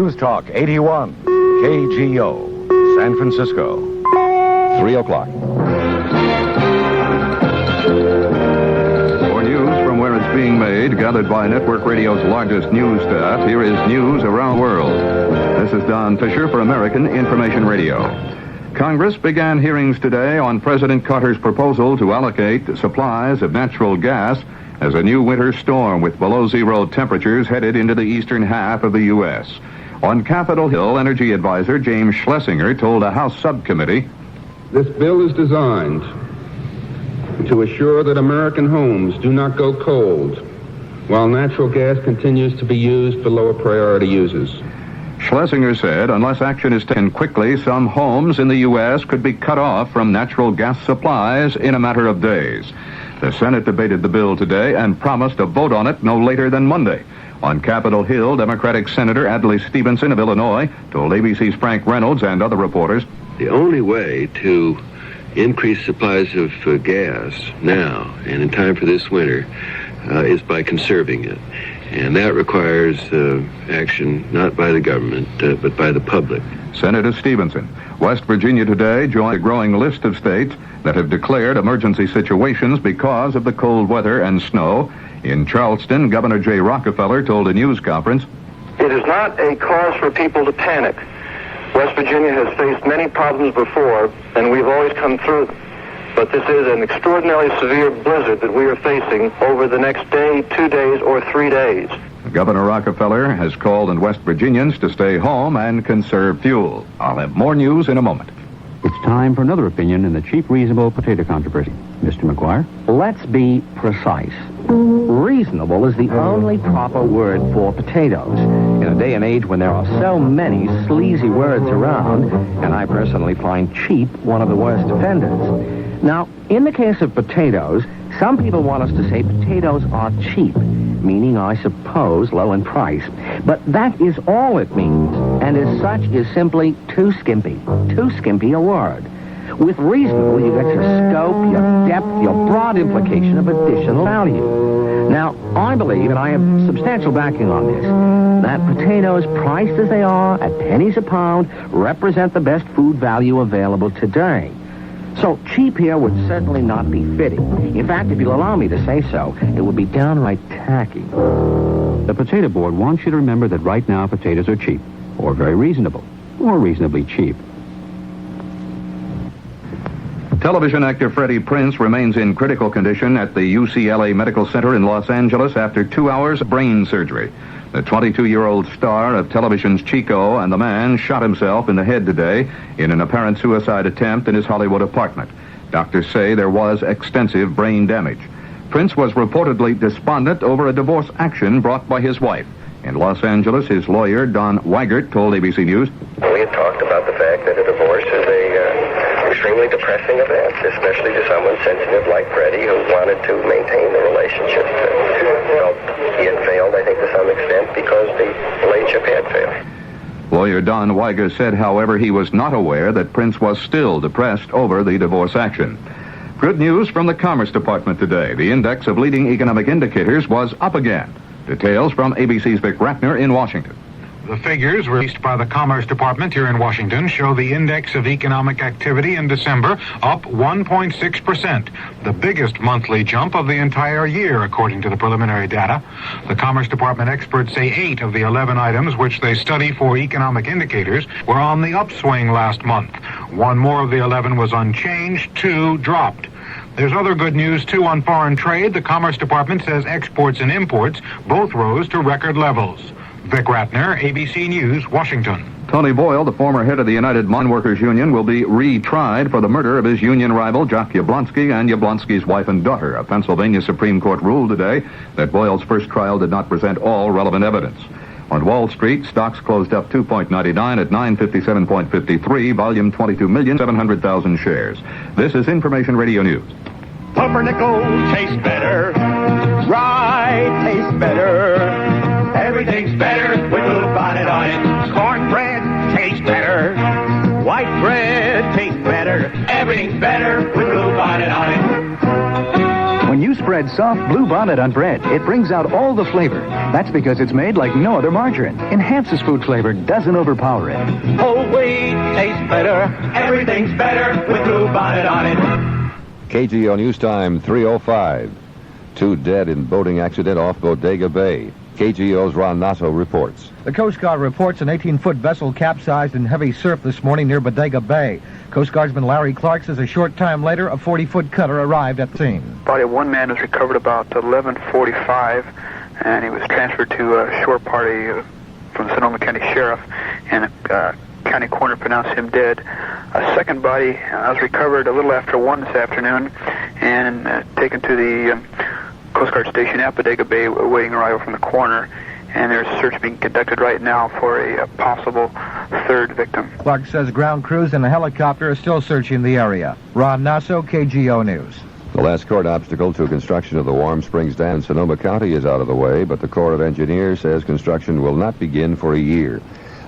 News Talk 81, KGO, San Francisco. 3 o'clock. For news from where it's being made, gathered by Network Radio's largest news staff, here is news around the world. This is Don Fisher for American Information Radio. Congress began hearings today on President Carter's proposal to allocate supplies of natural gas as a new winter storm with below-zero temperatures headed into the eastern half of the U.S. On Capitol Hill, Energy Advisor James Schlesinger told a House subcommittee, "This bill is designed to assure that American homes do not go cold while natural gas continues to be used for lower priority uses." Schlesinger said unless action is taken quickly, some homes in the U.S. could be cut off from natural gas supplies in a matter of days. The Senate debated the bill today and promised a vote on it no later than Monday. On Capitol Hill, Democratic Senator Adlai Stevenson of Illinois told ABC's Frank Reynolds and other reporters, "The only way to increase supplies of gas now and in time for this winter is by conserving it. And that requires action not by the government, but by the public." Senator Stevenson. West Virginia today joined a growing list of states that have declared emergency situations because of the cold weather and snow. In Charleston, Governor Jay Rockefeller told a news conference, "It is not a cause for people to panic. West Virginia has faced many problems before, and we've always come through them. But this is an extraordinarily severe blizzard that we are facing over the next day, 2 days, or 3 days." Governor Rockefeller has called on West Virginians to stay home and conserve fuel. I'll have more news in a moment. It's time for another opinion in the cheap, reasonable potato controversy. Mr. McGuire? Let's be precise. Reasonable is the only proper word for potatoes. In a day and age when there are so many sleazy words around, and I personally find cheap one of the worst offenders. Now, in the case of potatoes, some people want us to say potatoes are cheap, meaning, I suppose, low in price. But that is all it means, and as such is simply too skimpy a word. With reasonable, you get your scope, your depth, your broad implication of additional value. Now, I believe, and I have substantial backing on this, that potatoes, priced as they are, at pennies a pound, represent the best food value available today. So cheap here would certainly not be fitting. In fact, if you'll allow me to say so, it would be downright tacky. The Potato Board wants you to remember that right now potatoes are cheap, or very reasonable, or reasonably cheap. Television actor Freddie Prinze remains in critical condition at the UCLA Medical Center in Los Angeles after 2 hours of brain surgery. The 22-year-old star of television's Chico and the Man shot himself in the head today in an apparent suicide attempt in his Hollywood apartment. Doctors say there was extensive brain damage. Prinze was reportedly despondent over a divorce action brought by his wife. In Los Angeles, his lawyer, Don Weigert, told ABC News, "We had talked about the fact that a divorce is a extremely depressing event, especially to someone sensitive like Freddie, who wanted to maintain the relationship. Felt he had failed, I think, to some extent, because the relationship had failed." Lawyer Don Weigert said, however, he was not aware that Prinze was still depressed over the divorce action. Good news from the Commerce Department today. The index of leading economic indicators was up again. Details from ABC's Vic Ratner in Washington. The figures released by the Commerce Department here in Washington show the index of economic activity in December up 1.6%, the biggest monthly jump of the entire year, according to the preliminary data. The Commerce Department experts say 8 of the 11 items which they study for economic indicators were on the upswing last month. 1 more of the 11 was unchanged, 2 dropped. There's other good news, too, on foreign trade. The Commerce Department says exports and imports both rose to record levels. Vic Ratner, ABC News, Washington. Tony Boyle, the former head of the United Mine Workers Union, will be retried for the murder of his union rival, Jock Yablonsky, and Yablonsky's wife and daughter. A Pennsylvania Supreme Court ruled today that Boyle's first trial did not present all relevant evidence. On Wall Street, stocks closed up 2.99 at 957.53, volume 22,700,000 shares. This is Information Radio News. Pumpernickel tastes better. Rye tastes better. Everything's better with a little bonnet on it. Cornbread tastes better. White bread tastes better. Everything's better with a little bonnet on it. When you spray Bread Soft Blue Bonnet on bread. It brings out all the flavor. That's because it's made like no other margarine. Enhances food flavor, doesn't overpower it. Whole wheat tastes better. Everything's better with Blue Bonnet on it. KGO News Time 3:05. 2 dead in boating accident off Bodega Bay. KGO's Ron Nasso reports. The Coast Guard reports an 18-foot vessel capsized in heavy surf this morning near Bodega Bay. Coast Guardsman Larry Clark says a short time later, a 40-foot cutter arrived at the scene. Body of one man was recovered about 11:45, and he was transferred to a shore party from the Sonoma County Sheriff, and a county coroner pronounced him dead. A second body was recovered a little after 1 this afternoon and taken to the Coast Guard station at Bodega Bay awaiting arrival from the coroner, and there's a search being conducted right now for a possible third victim. Clark says ground crews and a helicopter are still searching the area. Ron Nasso, KGO News. The last court obstacle to construction of the Warm Springs Dam in Sonoma County is out of the way, but the Corps of Engineers says construction will not begin for a year.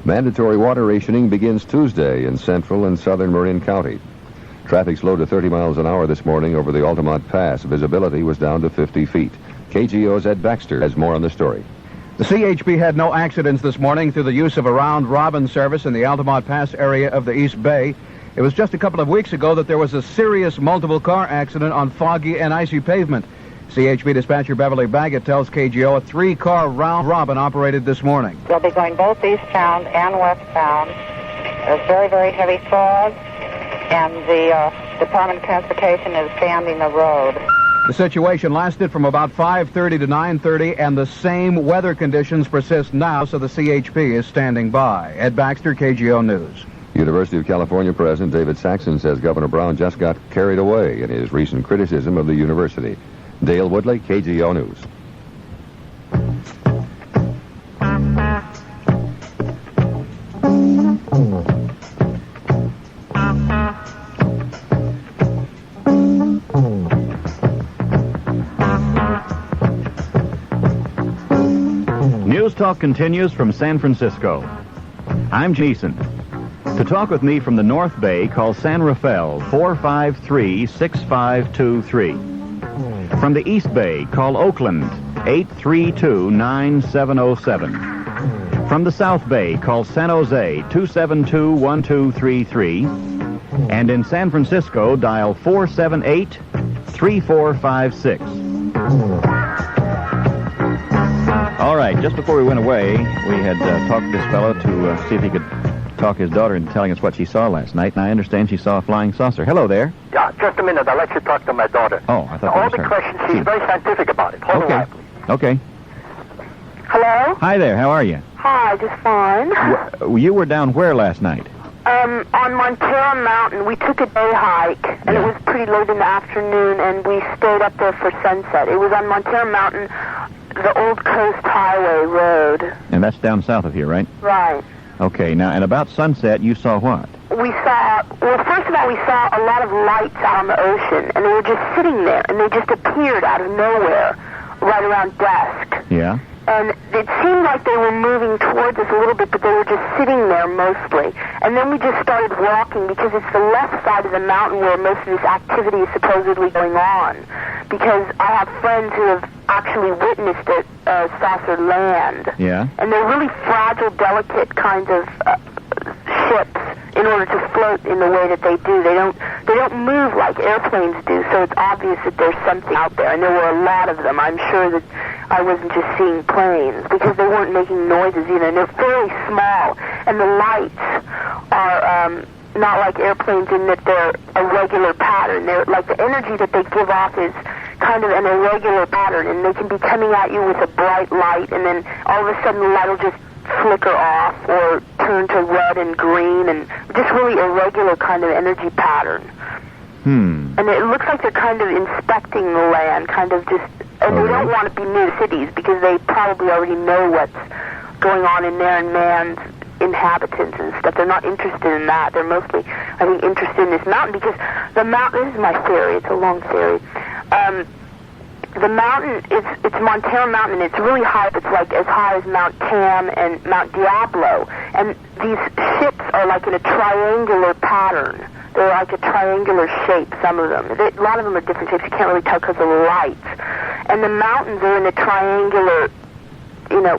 Mandatory water rationing begins Tuesday in central and southern Marin County. Traffic slowed to 30 miles an hour this morning over the Altamont Pass. Visibility was down to 50 feet. KGO's Ed Baxter has more on the story. The CHP had no accidents this morning through the use of a round-robin service in the Altamont Pass area of the East Bay. It was just a couple of weeks ago that there was a serious multiple-car accident on foggy and icy pavement. CHP dispatcher Beverly Baggett tells KGO a 3-car round-robin operated this morning. They'll be going both eastbound and westbound. There's very, very heavy fog, and the Department of Transportation is banding the road. The situation lasted from about 5:30 to 9:30, and the same weather conditions persist now, so the CHP is standing by. Ed Baxter, KGO News. University of California President David Saxon says Governor Brown just got carried away in his recent criticism of the university. Dale Woodley, KGO News. News Talk continues from San Francisco. I'm Eason. To talk with me from the North Bay, call San Rafael 453-6523. From the East Bay, call Oakland 832-9707. From the South Bay, call San Jose 272-1233. And in San Francisco, dial 478-3456. All right, just before we went away, we had talked to this fellow to see if he could talk his daughter into telling us what she saw last night, and I understand she saw a flying saucer. Hello there. Yeah, just a minute. I'll let you talk to my daughter. Oh, I thought all the questions, she's very scientific about it. Hold on, okay. Okay. Hello? Hi there, how are you? Hi, just fine. You were down where last night? On Montero Mountain. We took a day hike, and it was pretty late in the afternoon, and we stayed up there for sunset. It was on Montero Mountain, the Old Coast Highway Road. And that's down south of here, right? Right. Okay, now, and about sunset, you saw what? We saw, well, first of all, we saw a lot of lights out on the ocean, and they were just sitting there, and they just appeared out of nowhere right around dusk. Yeah? And it seemed like they were moving towards us a little bit, but they were just sitting there mostly. And then we just started walking because it's the left side of the mountain where most of this activity is supposedly going on. Because I have friends who have actually witnessed it, saucer land. Yeah. And they're really fragile, delicate kinds of ships in order to float in the way that they do. They don't move like airplanes do, so it's obvious that there's something out there. And there were a lot of them. I'm sure that I wasn't just seeing planes because they weren't making noises either. And they're fairly small, and the lights are not like airplanes in that they're a regular pattern. They're like the energy that they give off is kind of an irregular pattern, and they can be coming at you with a bright light, and then all of a sudden the light will just flicker off or turn to red and green, and just really irregular kind of energy pattern. And it looks like they're kind of inspecting the land, kind of just, and they don't want to be near cities because they probably already know what's going on in there and man's inhabitants and stuff. They're not interested in that. They're mostly, I think, interested in this mountain because the mountain, this is my theory, it's a long theory. The mountain, it's Montero Mountain, and it's really high. It's like as high as Mount Cam and Mount Diablo. And these ships are like in a triangular pattern. They're like a triangular shape, some of them. A lot of them are different shapes. You can't really tell because of the lights. And the mountains are in a triangular,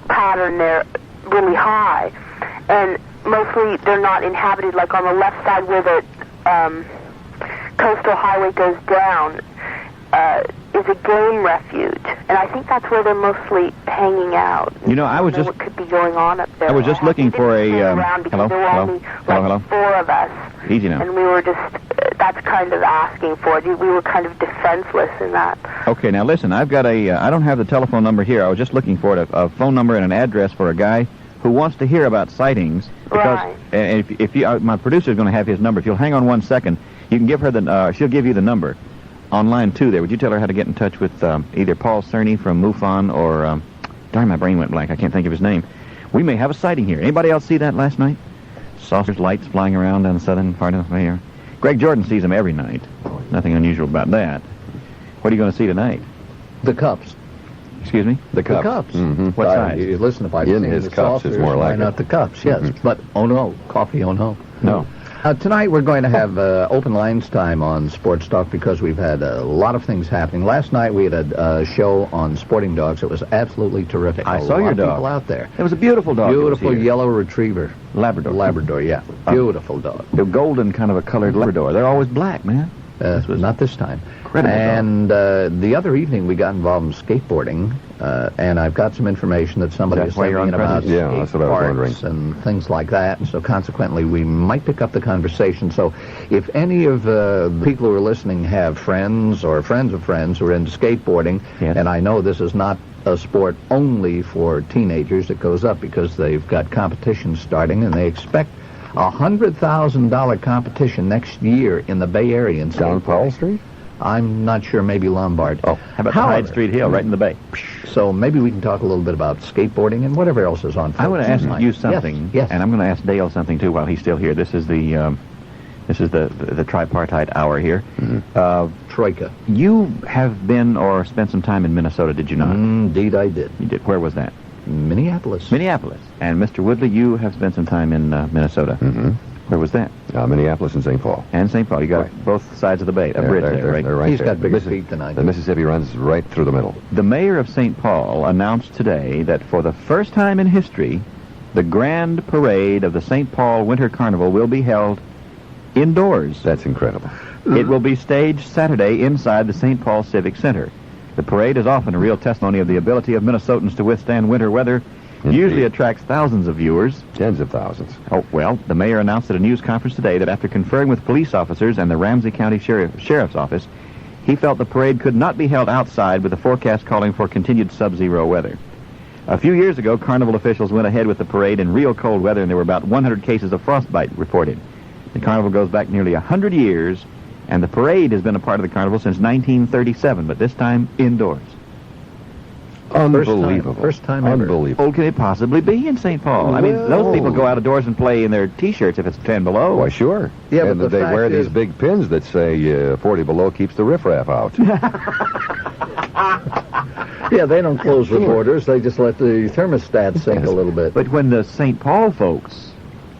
pattern. They're really high. And mostly they're not inhabited, like on the left side where the coastal highway goes down is a game refuge. And I think that's where they're mostly hanging out. I was just... what could be going on up there. I was just looking for a... Hello? There were only four of us. Easy now. And we were just... that's kind of asking for it. We were kind of defenseless in that. Okay, now listen, I've got I don't have the telephone number here. I was just looking for it, a phone number and an address for a guy who wants to hear about sightings. Because, right. If you, my producer's going to have his number. If you'll hang on 1 second, you can give her she'll give you the number on line 2 there. Would you tell her how to get in touch with either Paul Cerny from MUFON or, darn, my brain went blank. I can't think of his name. We may have a sighting here. Anybody else see that last night? Saucers, lights flying around down the southern part of the here. Greg Jordan sees them every night. Nothing unusual about that. What are you going to see tonight? The cups. Excuse me? The cups. Mm-hmm. What size? You listen, if I've in seen his the cups saucers, is more like why not the cups? Yes, but oh no, coffee, oh no. No. Tonight we're going to have open lines time on Sports Talk because we've had a lot of things happening. Last night we had a show on sporting dogs. It was absolutely terrific. I saw your dog. People out there. It was a beautiful dog. Beautiful yellow retriever. Labrador. Labrador, yeah. Beautiful dog. The golden kind of a colored Labrador. They're always black, man. Not this time. Incredible and the other evening we got involved in skateboarding, and I've got some information that somebody is sending in about that's what I was wondering. And things like that. And so consequently, we might pick up the conversation. So if any of the people who are listening have friends or friends of friends who are into skateboarding, and I know this is not a sport only for teenagers, it goes up because they've got competitions starting, and they expect a $100,000 competition next year in the Bay Area. Down Powell Street? I'm not sure, maybe Lombard. Oh, how about the Hyde Street Hill, right in the Bay? So maybe we can talk a little bit about skateboarding and whatever else is on. I want to ask you something, yes. And I'm going to ask Dale something too while he's still here. This is the tripartite hour here. Troika. You have been or spent some time in Minnesota, did you not? Indeed, I did. You did. Where was that? Minneapolis. Minneapolis. And Mr. Woodley, you have spent some time in Minnesota. Mm-hmm. Where was that? Minneapolis and St. Paul. And St. Paul. You got both sides of the bay. A bridge there, right? They're right He's there. got bigger feet than I do. The Mississippi runs right through the middle. The mayor of St. Paul announced today that for the first time in history, the grand parade of the St. Paul Winter Carnival will be held indoors. That's incredible. It will be staged Saturday inside the St. Paul Civic Center. The parade is often a real testimony of the ability of Minnesotans to withstand winter weather. Usually attracts thousands of viewers. Tens of thousands. Oh, well, the mayor announced at a news conference today that after conferring with police officers and the Ramsey County Sheriff's Office, he felt the parade could not be held outside with the forecast calling for continued sub-zero weather. A few years ago, carnival officials went ahead with the parade in real cold weather, and there were about 100 cases of frostbite reported. The carnival goes back nearly 100 years, and the parade has been a part of the carnival since 1937, but this time indoors. Unbelievable. First time ever. Unbelievable. Old can it possibly be in St. Paul? I mean, those people go out of doors and play in their T-shirts if it's 10 below. Why, sure. Yeah, and but they wear these big pins that say 40 below keeps the riffraff out. Yeah, they don't close the borders. They just let the thermostat sink a little bit. But when the St. Paul folks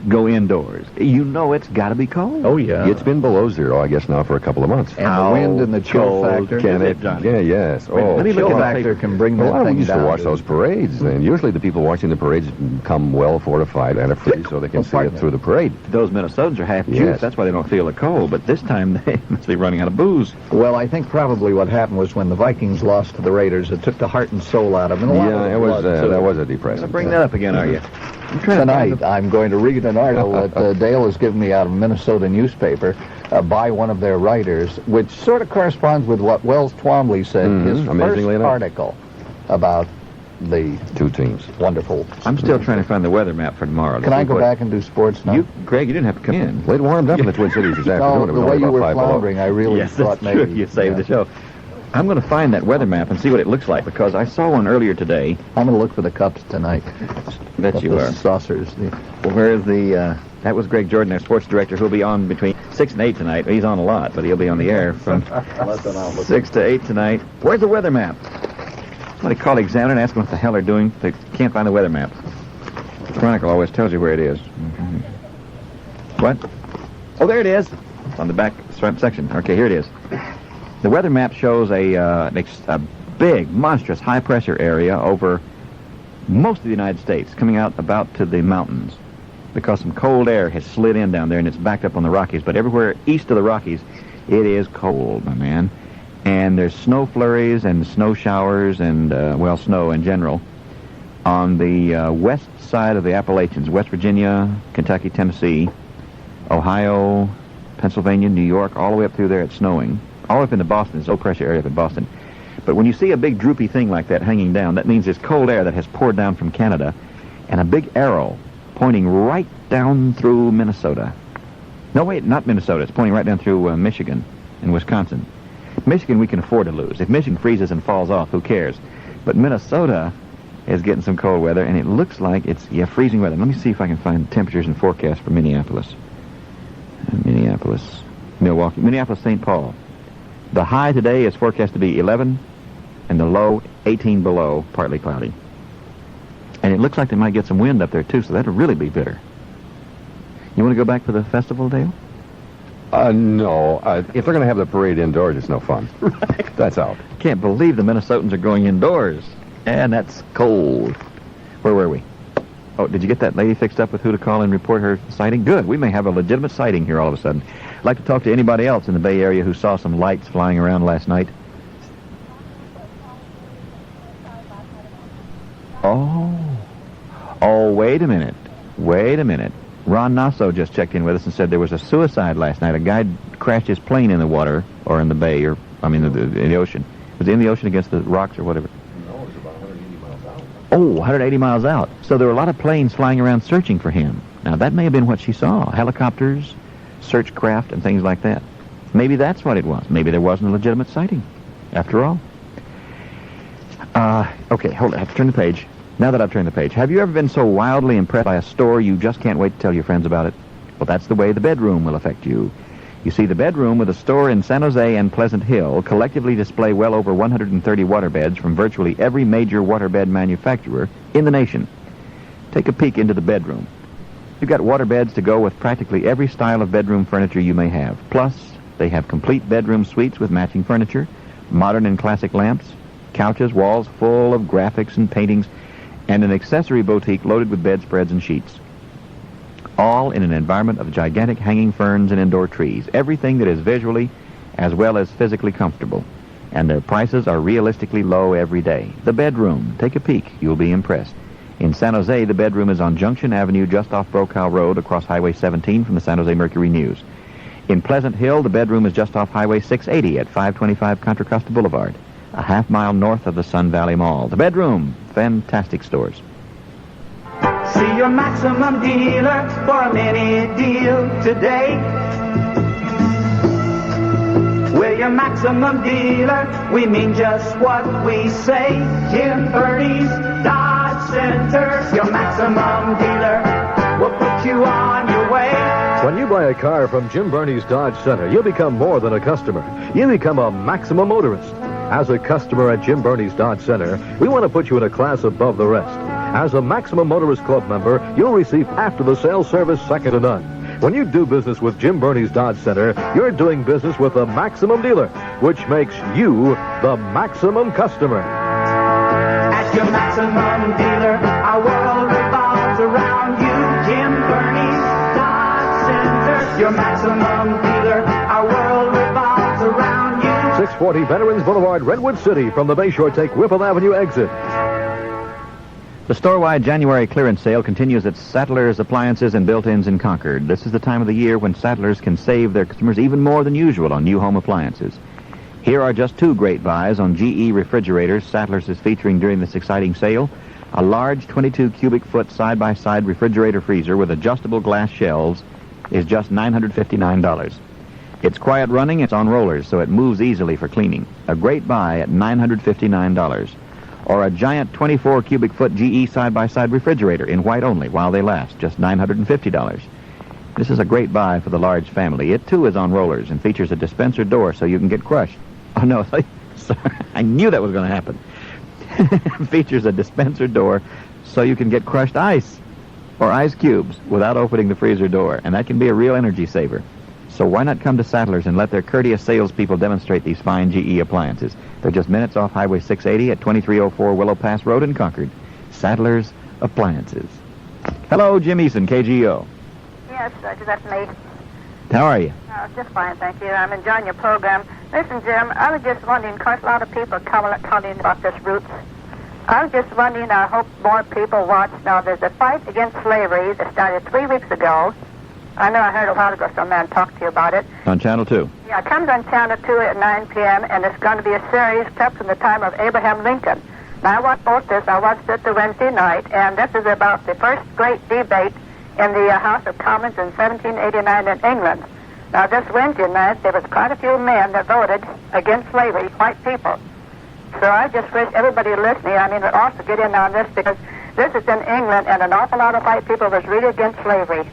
go indoors, you know it's got to be cold. Oh, yeah. It's been below zero, I guess, now for a couple of months. And the wind and the chill factor. Can it, Johnny? Yeah, yes. Wait, let me chill look at factor can bring that Well, we thing used down. to watch those parades, and usually the people watching the parades come well fortified and are free so they can see it through the parade. Those Minnesotans are half juice. Yes. That's why they don't feel the cold. But this time they must be running out of booze. Well, I think probably what happened was when the Vikings lost to the Raiders, it took the heart and soul out of them. Yeah, it was that was a depressing. Bring that up again, are you? Tonight, I'm going to read an article that Dale has given me out of a Minnesota newspaper by one of their writers, which sort of corresponds with what Wells Twombly said in his first amazingly enough. article about the two teams. Wonderful. I'm still trying to find the weather map for tomorrow. Can I go back and do sports now? Greg, you didn't have to come in. Well, it warmed up in the Twin Cities this afternoon. No, It the was way only you about were 5 below. floundering, I really Yes, thought that's true. maybe You saved the show. I'm going to find that weather map and see what it looks like, because I saw one earlier today. I'm going to look for the cups tonight. Bet you the are. Saucers. Well, where's the... that was Greg Jordan, our sports director, who'll be on between 6 and 8 tonight. He's on a lot, but he'll be on the air from 6 to 8 tonight. Where's the weather map? Somebody call the examiner and ask them what the hell they're doing. They can't find the weather map. The Chronicle always tells you where it is. What? Oh, there it is. It's on the back front section. Okay, here it is. The weather map shows a big, monstrous high-pressure area over most of the United States, coming out about to the mountains, because some cold air has slid in down there and it's backed up on the Rockies. But everywhere east of the Rockies, it is cold, my man. And there's snow flurries and snow showers and, snow in general on the west side of the Appalachians, West Virginia, Kentucky, Tennessee, Ohio, Pennsylvania, New York, all the way up through there it's snowing. All the way up into Boston, it's low-pressure area up in Boston. But when you see a big droopy thing like that hanging down, that means it's cold air that has poured down from Canada, and a big arrow pointing right down through Minnesota. No, wait, not Minnesota. It's pointing right down through Michigan and Wisconsin. Michigan we can afford to lose. If Michigan freezes and falls off, who cares? But Minnesota is getting some cold weather, and it looks like it's, freezing weather. Let me see if I can find temperatures and forecasts for Minneapolis. Milwaukee, Minneapolis, St. Paul. The high today is forecast to be 11, and the low 18 below, partly cloudy. And it looks like they might get some wind up there, too, so that'll really be bitter. You want to go back to the festival, Dale? No. If they're going to have the parade indoors, it's no fun. Right. That's out. Can't believe the Minnesotans are going indoors. And that's cold. Where were we? Oh, did you get that lady fixed up with who to call and report her sighting? Good. We may have a legitimate sighting here all of a sudden. I'd like to talk to anybody else in the Bay Area who saw some lights flying around last night. Oh, wait a minute. Ron Nasso just checked in with us and said there was a suicide last night. A guy crashed his plane in the water, or in the bay, in the ocean. Was it in the ocean against the rocks or whatever? No, it was about 180 miles out. Oh, 180 miles out. So there were a lot of planes flying around searching for him. Now, that may have been what she saw. Helicopters, search craft, and things like that. Maybe that's what it was. Maybe there wasn't a legitimate sighting, after all. Okay, hold on. I have to turn the page. Now that I've turned the page, have you ever been so wildly impressed by a store you just can't wait to tell your friends about it? Well, that's the way the bedroom will affect you. You see, the bedroom with a store in San Jose and Pleasant Hill collectively display well over 130 waterbeds from virtually every major waterbed manufacturer in the nation. Take a peek into the bedroom. You've got waterbeds to go with practically every style of bedroom furniture you may have. Plus, they have complete bedroom suites with matching furniture, modern and classic lamps, couches, walls full of graphics and paintings, and an accessory boutique loaded with bedspreads and sheets. All in an environment of gigantic hanging ferns and indoor trees. Everything that is visually as well as physically comfortable. And their prices are realistically low every day. The bedroom. Take a peek. You'll be impressed. In San Jose, the bedroom is on Junction Avenue just off Brokaw Road across Highway 17 from the San Jose Mercury News. In Pleasant Hill, the bedroom is just off Highway 680 at 525 Contra Costa Boulevard, a half-mile north of the Sun Valley Mall. The bedroom. Fantastic stores. See your maximum dealer for a mini deal today. We're your maximum dealer, we mean just what we say. Jim Bernie's Dodge Center, your maximum dealer, will put you on your way. When you buy a car from Jim Bernie's Dodge Center, you become more than a customer. You become a maximum motorist. As a customer at Jim Bernie's Dodge Center, we want to put you in a class above the rest. As a Maximum Motorist Club member, you'll receive after-the-sale service second to none. When you do business with Jim Bernie's Dodge Center, you're doing business with a maximum dealer, which makes you the maximum customer. At your maximum dealer, our world revolves around you. Jim Bernie's Dodge Center, your maximum dealer, our world revolves around you. 640 Veterans Boulevard, Redwood City, from the Bayshore take Whipple Avenue exit. The store-wide January clearance sale continues at Saddler's Appliances and Built-Ins in Concord. This is the time of the year when Saddler's can save their customers even more than usual on new home appliances. Here are just two great buys on GE refrigerators Saddler's is featuring during this exciting sale. A large 22 cubic foot side-by-side refrigerator freezer with adjustable glass shelves is just $959. It's quiet running, it's on rollers, so it moves easily for cleaning. A great buy at $959. Or a giant 24 cubic foot GE side-by-side refrigerator in white only while they last, just $950. This is a great buy for the large family. It too is on rollers and features a dispenser door so you can get crushed. Oh no, sorry, I knew that was going to happen. Features a dispenser door so you can get crushed ice or ice cubes without opening the freezer door, and that can be a real energy saver. So why not come to Saddlers and let their courteous salespeople demonstrate these fine GE appliances? They're just minutes off Highway 680 at 2304 Willow Pass Road in Concord. Saddlers Appliances. Hello, Jim Eason, KGO. Yes, that's me. How are you? Just fine, thank you. I'm enjoying your program. Listen, Jim, I was just wondering, of course, a lot of people are calling about this roots. I was just wondering, I hope more people watch. Now, there's a fight against slavery that started 3 weeks ago. I know I heard a while ago some man talk to you about it. On Channel 2. Yeah, it comes on Channel 2 at 9 p.m., and it's going to be a series kept from the time of Abraham Lincoln. Now, I watched both this. I watched it the Wednesday night, and this is about the first great debate in the House of Commons in 1789 in England. Now, this Wednesday night, there was quite a few men that voted against slavery, white people. So I just wish everybody listening, would also get in on this, because this is in England, and an awful lot of white people was really against slavery.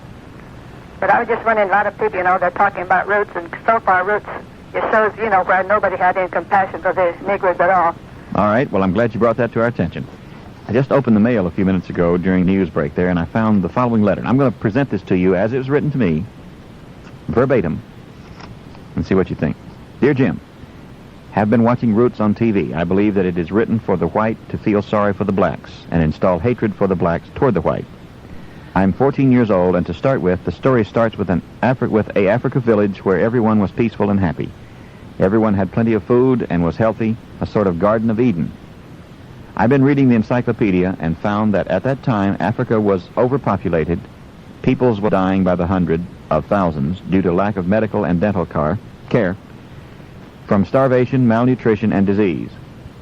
But I was just wondering, a lot of people, they're talking about roots, and so far roots, it shows, where nobody had any compassion for the Negroes at all. All right, well, I'm glad you brought that to our attention. I just opened the mail a few minutes ago during the news break there, and I found the following letter. And I'm going to present this to you as it was written to me, verbatim, and see what you think. Dear Jim, have been watching Roots on TV. I believe that it is written for the white to feel sorry for the blacks and install hatred for the blacks toward the white. I'm 14 years old, and to start with, the story starts with a Africa village where everyone was peaceful and happy. Everyone had plenty of food and was healthy, a sort of Garden of Eden. I've been reading the encyclopedia and found that at that time Africa was overpopulated. Peoples were dying by the hundred of thousands due to lack of medical and dental care, from starvation, malnutrition, and disease.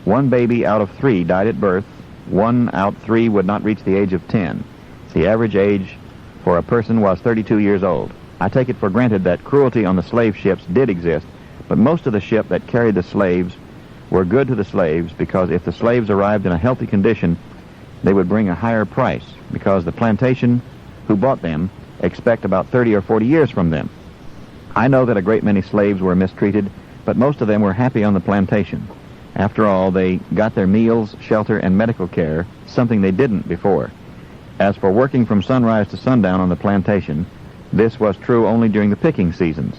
1 baby out of 3 died at birth. 1 out of 3 would not reach the age of 10. The average age for a person was 32 years old. I take it for granted that cruelty on the slave ships did exist, but most of the ship that carried the slaves were good to the slaves, because if the slaves arrived in a healthy condition, they would bring a higher price, because the plantation who bought them expect about 30 or 40 years from them. I know that a great many slaves were mistreated, but most of them were happy on the plantation. After all, they got their meals, shelter, and medical care, something they didn't before. As for working from sunrise to sundown on the plantation, this was true only during the picking seasons.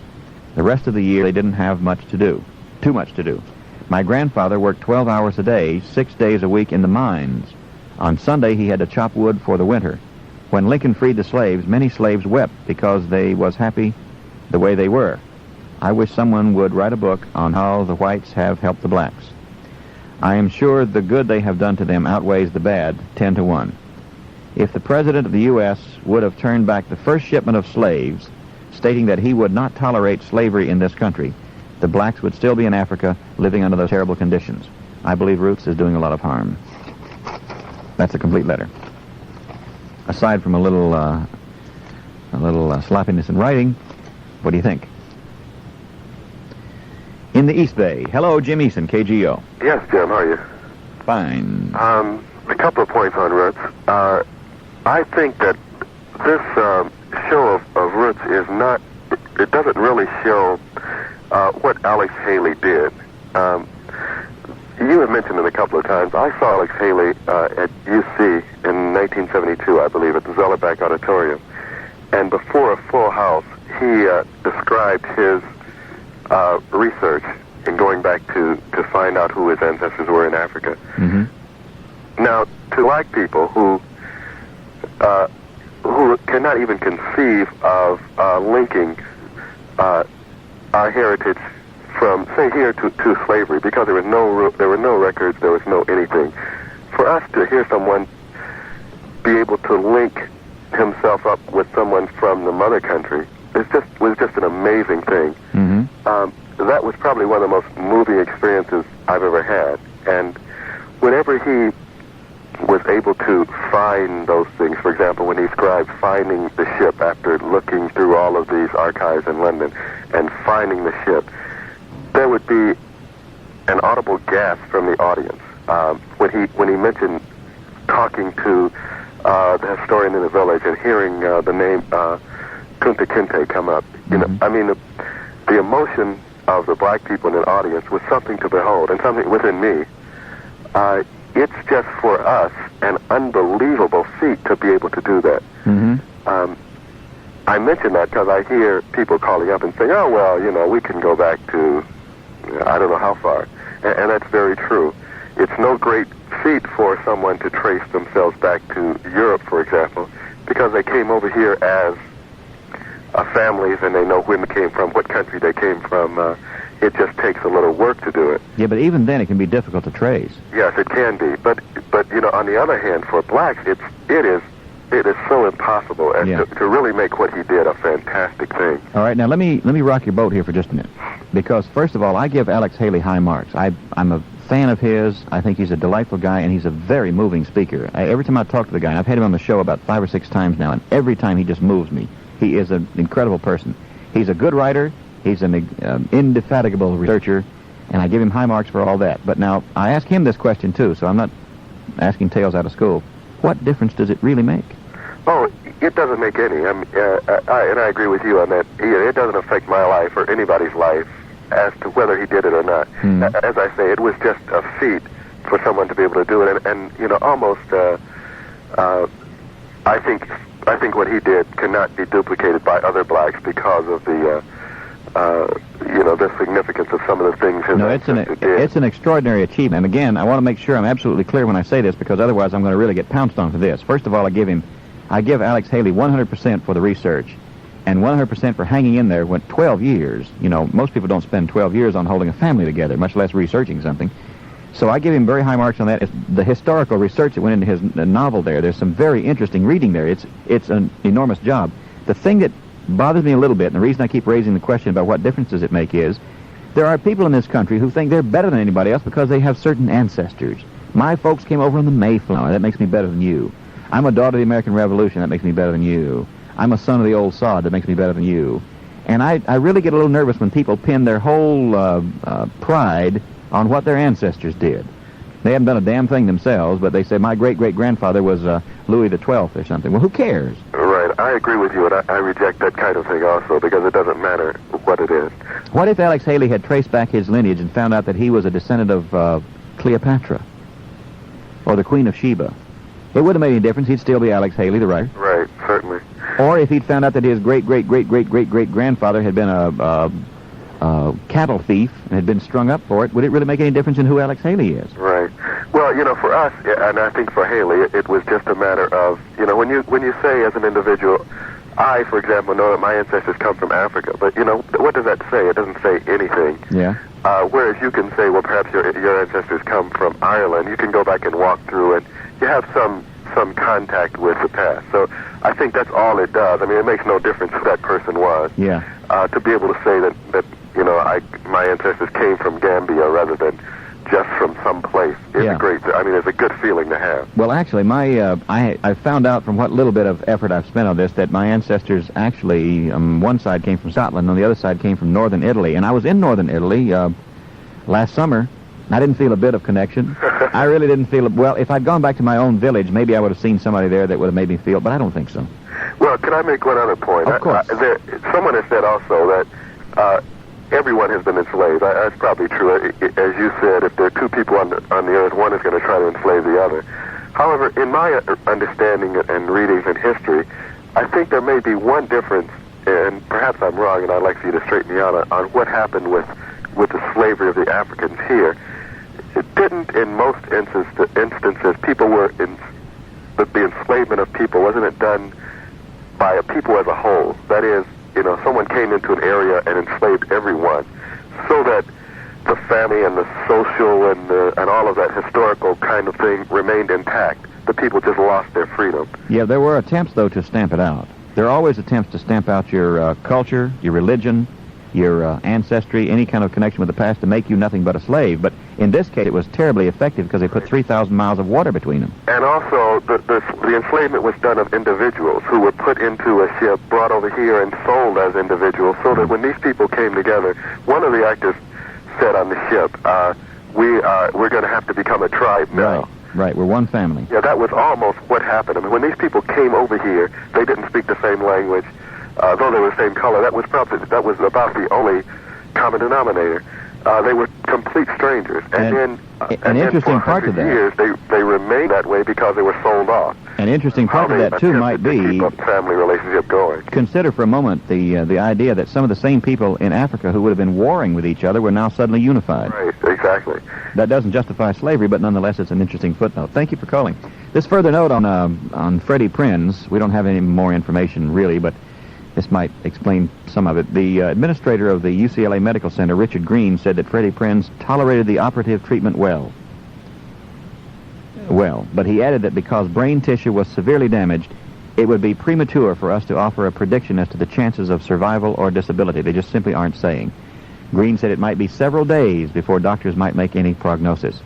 The rest of the year they didn't have too much to do. My grandfather worked 12 hours a day, 6 days a week in the mines. On Sunday he had to chop wood for the winter. When Lincoln freed the slaves, many slaves wept because they was happy the way they were. I wish someone would write a book on how the whites have helped the blacks. I am sure the good they have done to them outweighs the bad 10 to 1. If the President of the U.S. would have turned back the first shipment of slaves, stating that he would not tolerate slavery in this country, the blacks would still be in Africa living under those terrible conditions. I believe Roots is doing a lot of harm. That's a complete letter. Aside from a little sloppiness in writing, what do you think? In the East Bay. Hello, Jim Eason, KGO. Yes, Jim, how are you? Fine. A couple of points on Roots. I think that this show of Roots is not, it doesn't really show what Alex Haley did. You have mentioned it a couple of times. I saw Alex Haley at UC in 1972, I believe, at the Zellerbach Auditorium. And before a full house, he described his research in going back to find out who his ancestors were in Africa. Mm-hmm. Now, to black people who cannot even conceive of linking our heritage from, say, here to slavery, because there were no records, there was no anything. For us to hear someone be able to link himself up with someone from the mother country was just an amazing thing. Mm-hmm. That was probably one of the most moving experiences I've ever had. And whenever he was able to find those things, for example, when he described finding the ship after looking through all of these archives in London and finding the ship, there would be an audible gasp from the audience. When he mentioned talking to the historian in the village and hearing the name Kunta Kinte come up, you know, I mean, the emotion of the black people in the audience was something to behold, and something within me. It's just for us an unbelievable feat to be able to do that. Mm-hmm. I mention that because I hear people calling up and saying, oh, well, you know, we can go back to, I don't know how far. And that's very true. It's no great feat for someone to trace themselves back to Europe, for example, because they came over here as families and they know when they came from, what country they came from. It just takes a little work to do it. Yeah, but even then it can be difficult to trace. Yes, it can be. But you know, on the other hand, for blacks, it is so impossible, and to really make what he did a fantastic thing. All right, now let me rock your boat here for just a minute, because first of all, I give Alex Haley high marks. I'm a fan of his. I think he's a delightful guy, and he's a very moving speaker. Every time I talk to the guy, and I've had him on the show about 5 or 6 times now, and every time he just moves me. He is an incredible person. He's a good writer. He's an indefatigable researcher, and I give him high marks for all that. But now, I ask him this question, too, so I'm not asking tales out of school. What difference does it really make? Oh, it doesn't make any. And I agree with you on that. It doesn't affect my life or anybody's life as to whether he did it or not. As I say, it was just a feat for someone to be able to do it. And you know, almost, I think what he did cannot be duplicated by other blacks because of the, you know, the significance of some of the things his ancestors did. It's an extraordinary achievement. And again, I want to make sure I'm absolutely clear when I say this, because otherwise I'm going to really get pounced on for this. First of all, I give Alex Haley 100% for the research, and 100% for hanging in there. Went 12 years. You know, most people don't spend 12 years on holding a family together, much less researching something. So I give him very high marks on that. It's the historical research that went into his novel there. There's some very interesting reading there. It's an enormous job. The thing that bothers me a little bit, and the reason I keep raising the question about what difference does it make is, there are people in this country who think they're better than anybody else because they have certain ancestors. My folks came over on the Mayflower. That makes me better than you. I'm a daughter of the American Revolution. That makes me better than you. I'm a son of the old sod. That makes me better than you. And I really get a little nervous when people pin their whole pride on what their ancestors did. They haven't done a damn thing themselves, but they say, my great-great-grandfather was Louis the XII or something. Well, who cares? Right. I agree with you, and I reject that kind of thing also, because it doesn't matter what it is. What if Alex Haley had traced back his lineage and found out that he was a descendant of Cleopatra or the Queen of Sheba? It wouldn't have made any difference. He'd still be Alex Haley, the writer. Right, certainly. Or if he'd found out that his great-great-great-great-great-great-grandfather had been a cattle thief and had been strung up for it, would it really make any difference in who Alex Haley is? Right. Well, you know, for us, and I think for Haley, it was just a matter of, you know, when you say as an individual, I, for example, know that my ancestors come from Africa, but, you know, what does that say? It doesn't say anything. Yeah. Whereas you can say, well, perhaps your ancestors come from Ireland. You can go back and walk through, and you have some contact with the past. So I think that's all it does. I mean, it makes no difference who that person was. Yeah. To be able to say that you know, my ancestors came from Gambia rather than just from some place. It's a great, I mean, it's a good feeling to have. Well, actually, I found out from what little bit of effort I've spent on this that my ancestors actually, one side came from Scotland, and the other side came from northern Italy. And I was in northern Italy last summer. I didn't feel a bit of connection. I really didn't feel it. Well, if I'd gone back to my own village, maybe I would have seen somebody there that would have made me feel, but I don't think so. Well, can I make one other point? Of course. Someone has said also that everyone has been enslaved. That's probably true. As you said, if there are two people on the earth, one is going to try to enslave the other. However, in my understanding and readings in history, I think there may be one difference, and perhaps I'm wrong, and I'd like for you to straighten me out on what happened with the slavery of the Africans here. It didn't, in most instances, people were the enslavement of people, wasn't it done by a people as a whole? That is, you know, someone came into an area and enslaved everyone, so that the family and the social and all of that historical kind of thing remained intact. The people just lost their freedom. Yeah, there were attempts, though, to stamp it out. There are always attempts to stamp out your culture, your religion, your ancestry, any kind of connection with the past to make you nothing but a slave. But in this case, it was terribly effective because they put 3,000 miles of water between them. And also, the enslavement was done of individuals who were put into a ship, brought over here, and sold as individuals, so that when these people came together, one of the actors said on the ship, we're going to have to become a tribe now. Right, we're one family. Yeah, that was almost what happened. I mean, when these people came over here, they didn't speak the same language. Though they were the same color, that was about the only common denominator. They were complete strangers. And then, an interesting for part of 100 that. years, they remained that way because they were sold off. An interesting part of that, too, might be, keep a family relationship going. consider for a moment the idea that some of the same people in Africa who would have been warring with each other were now suddenly unified. Right, exactly. That doesn't justify slavery, but nonetheless it's an interesting footnote. Thank you for calling. This further note on Freddie Prinz, we don't have any more information really, but this might explain some of it. The administrator of the UCLA Medical Center, Richard Green, said that Freddie Prinz tolerated the operative treatment well, but he added that because brain tissue was severely damaged, it would be premature for us to offer a prediction as to the chances of survival or disability. They just simply aren't saying. Green said it might be several days before doctors might make any prognosis.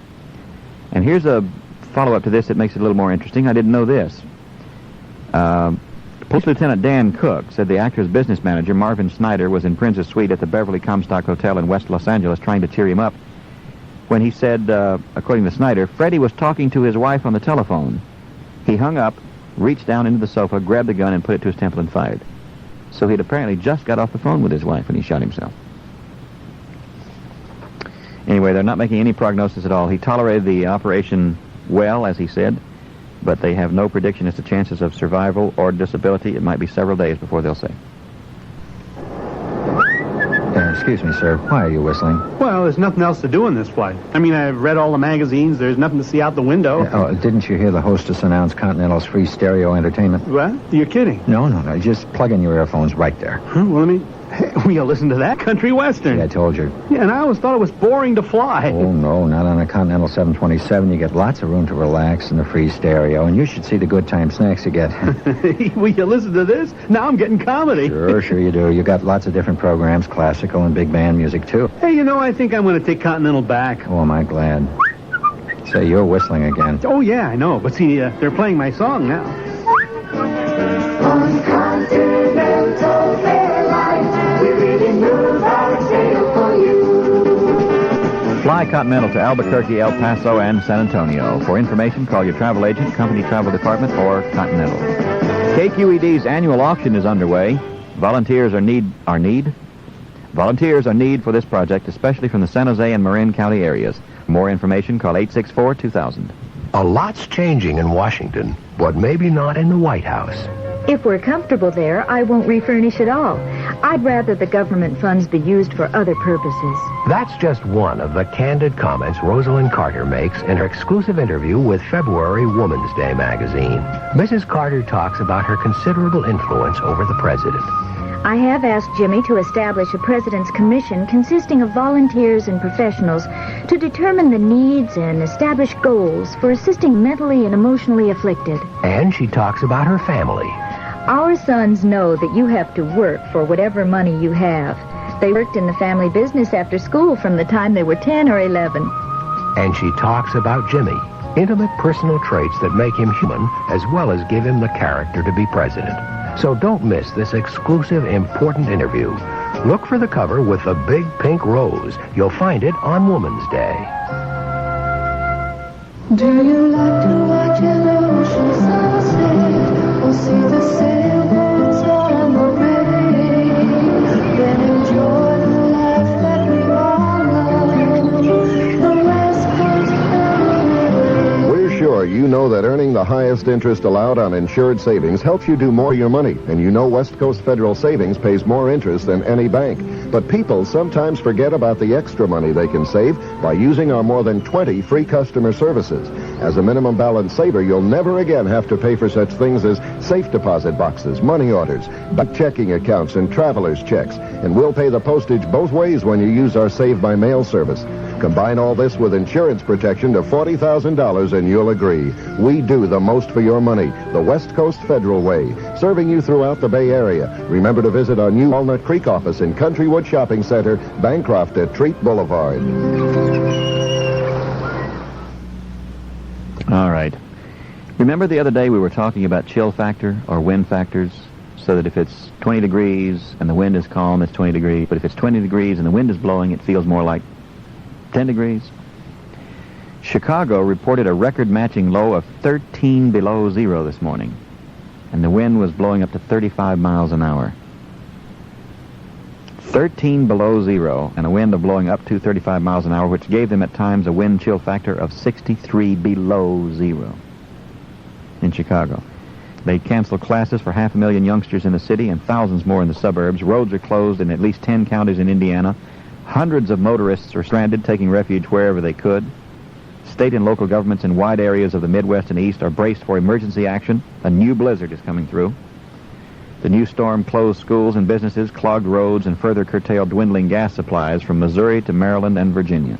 And here's a follow-up to this that makes it a little more interesting. I didn't know this. Police Lieutenant Dan Cook said the actor's business manager, Marvin Snyder, was in Prince's suite at the Beverly Comstock Hotel in West Los Angeles trying to cheer him up when he said, according to Snyder, Freddie was talking to his wife on the telephone. He hung up, reached down into the sofa, grabbed the gun, and put it to his temple and fired. So he'd apparently just got off the phone with his wife when he shot himself. Anyway, they're not making any prognosis at all. He tolerated the operation well, as he said, but they have no prediction as to chances of survival or disability. It might be several days before they'll say. Excuse me, sir. Why are you whistling? Well, there's nothing else to do in this flight. I mean, I've read all the magazines. There's nothing to see out the window. Didn't you hear the hostess announce Continental's free stereo entertainment? What? You're kidding? No. Just plug in your earphones right there. Huh? Well, let me... We'll listen to that country western. Yeah, I told you. Yeah, and I always thought it was boring to fly. Oh, no, not on a Continental 727. You get lots of room to relax in the free stereo, and you should see the good time snacks you get. Will you listen to this? Now I'm getting comedy. Sure you do. You got lots of different programs, classical and big band music, too. Hey, I think I'm going to take Continental back. Oh, am I glad. Say, you're whistling again. Oh, yeah, I know. But see, they're playing my song now. On Continental Airlines, we really move our sail for you. Fly Continental to Albuquerque, El Paso, and San Antonio. For information, call your travel agent, company travel department, or Continental. KQED's annual auction is underway. Volunteers are need for this project, especially from the San Jose and Marin County areas. More information, call 864-2000. A lot's changing in Washington, but maybe not in the White House. If we're comfortable there, I won't refurnish at all. I'd rather the government funds be used for other purposes. That's just one of the candid comments Rosalind Carter makes in her exclusive interview with February Woman's Day magazine. Mrs. Carter talks about her considerable influence over the president. I have asked Jimmy to establish a president's commission consisting of volunteers and professionals to determine the needs and establish goals for assisting mentally and emotionally afflicted. And she talks about her family. Our sons know that you have to work for whatever money you have. They worked in the family business after school from the time they were 10 or 11. And she talks about Jimmy, intimate personal traits that make him human as well as give him the character to be president. So don't miss this exclusive, important interview. Look for the cover with the big pink rose. You'll find it on Woman's Day. Do you like to watch an ocean sunset or see the sailboats on the bay? Then enjoy the life that we all love, the West Coast Federal. We're sure you know that earning the highest interest allowed on insured savings helps you do more of your money, and you know West Coast Federal Savings pays more interest than any bank. But people sometimes forget about the extra money they can save by using our more than 20 free customer services. As a minimum balance saver, you'll never again have to pay for such things as safe deposit boxes, money orders, bank checking accounts, and traveler's checks. And we'll pay the postage both ways when you use our Save by Mail service. Combine all this with insurance protection to $40,000 and you'll agree. We do the most for your money, the West Coast Federal Way, serving you throughout the Bay Area. Remember to visit our new Walnut Creek office in Countrywood Shopping Center, Bancroft at Treat Boulevard. All right. Remember the other day we were talking about chill factor or wind factors? So that if it's 20 degrees and the wind is calm, it's 20 degrees. But if it's 20 degrees and the wind is blowing, it feels more like 10 degrees. Chicago reported a record-matching low of 13 below zero this morning. And the wind was blowing up to 35 miles an hour. 13 below zero, and a wind of blowing up to 35 miles an hour, which gave them at times a wind chill factor of 63 below zero in Chicago. They canceled classes for 500,000 youngsters in the city and thousands more in the suburbs. Roads are closed in at least 10 counties in Indiana. Hundreds of motorists are stranded, taking refuge wherever they could. State and local governments in wide areas of the Midwest and East are braced for emergency action. A new blizzard is coming through. The new storm closed schools and businesses, clogged roads, and further curtailed dwindling gas supplies from Missouri to Maryland and Virginia.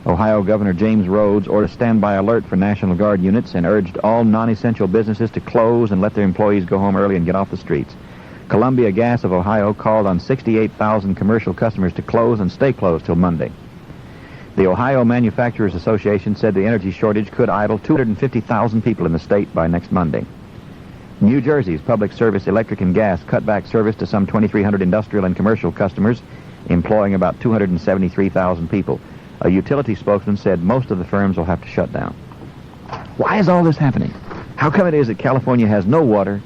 Ohio Governor James Rhodes ordered a standby alert for National Guard units and urged all non-essential businesses to close and let their employees go home early and get off the streets. Columbia Gas of Ohio called on 68,000 commercial customers to close and stay closed till Monday. The Ohio Manufacturers Association said the energy shortage could idle 250,000 people in the state by next Monday. New Jersey's Public Service Electric and Gas cut back service to some 2,300 industrial and commercial customers, employing about 273,000 people. A utility spokesman said most of the firms will have to shut down. Why is all this happening? How come it is that California has no water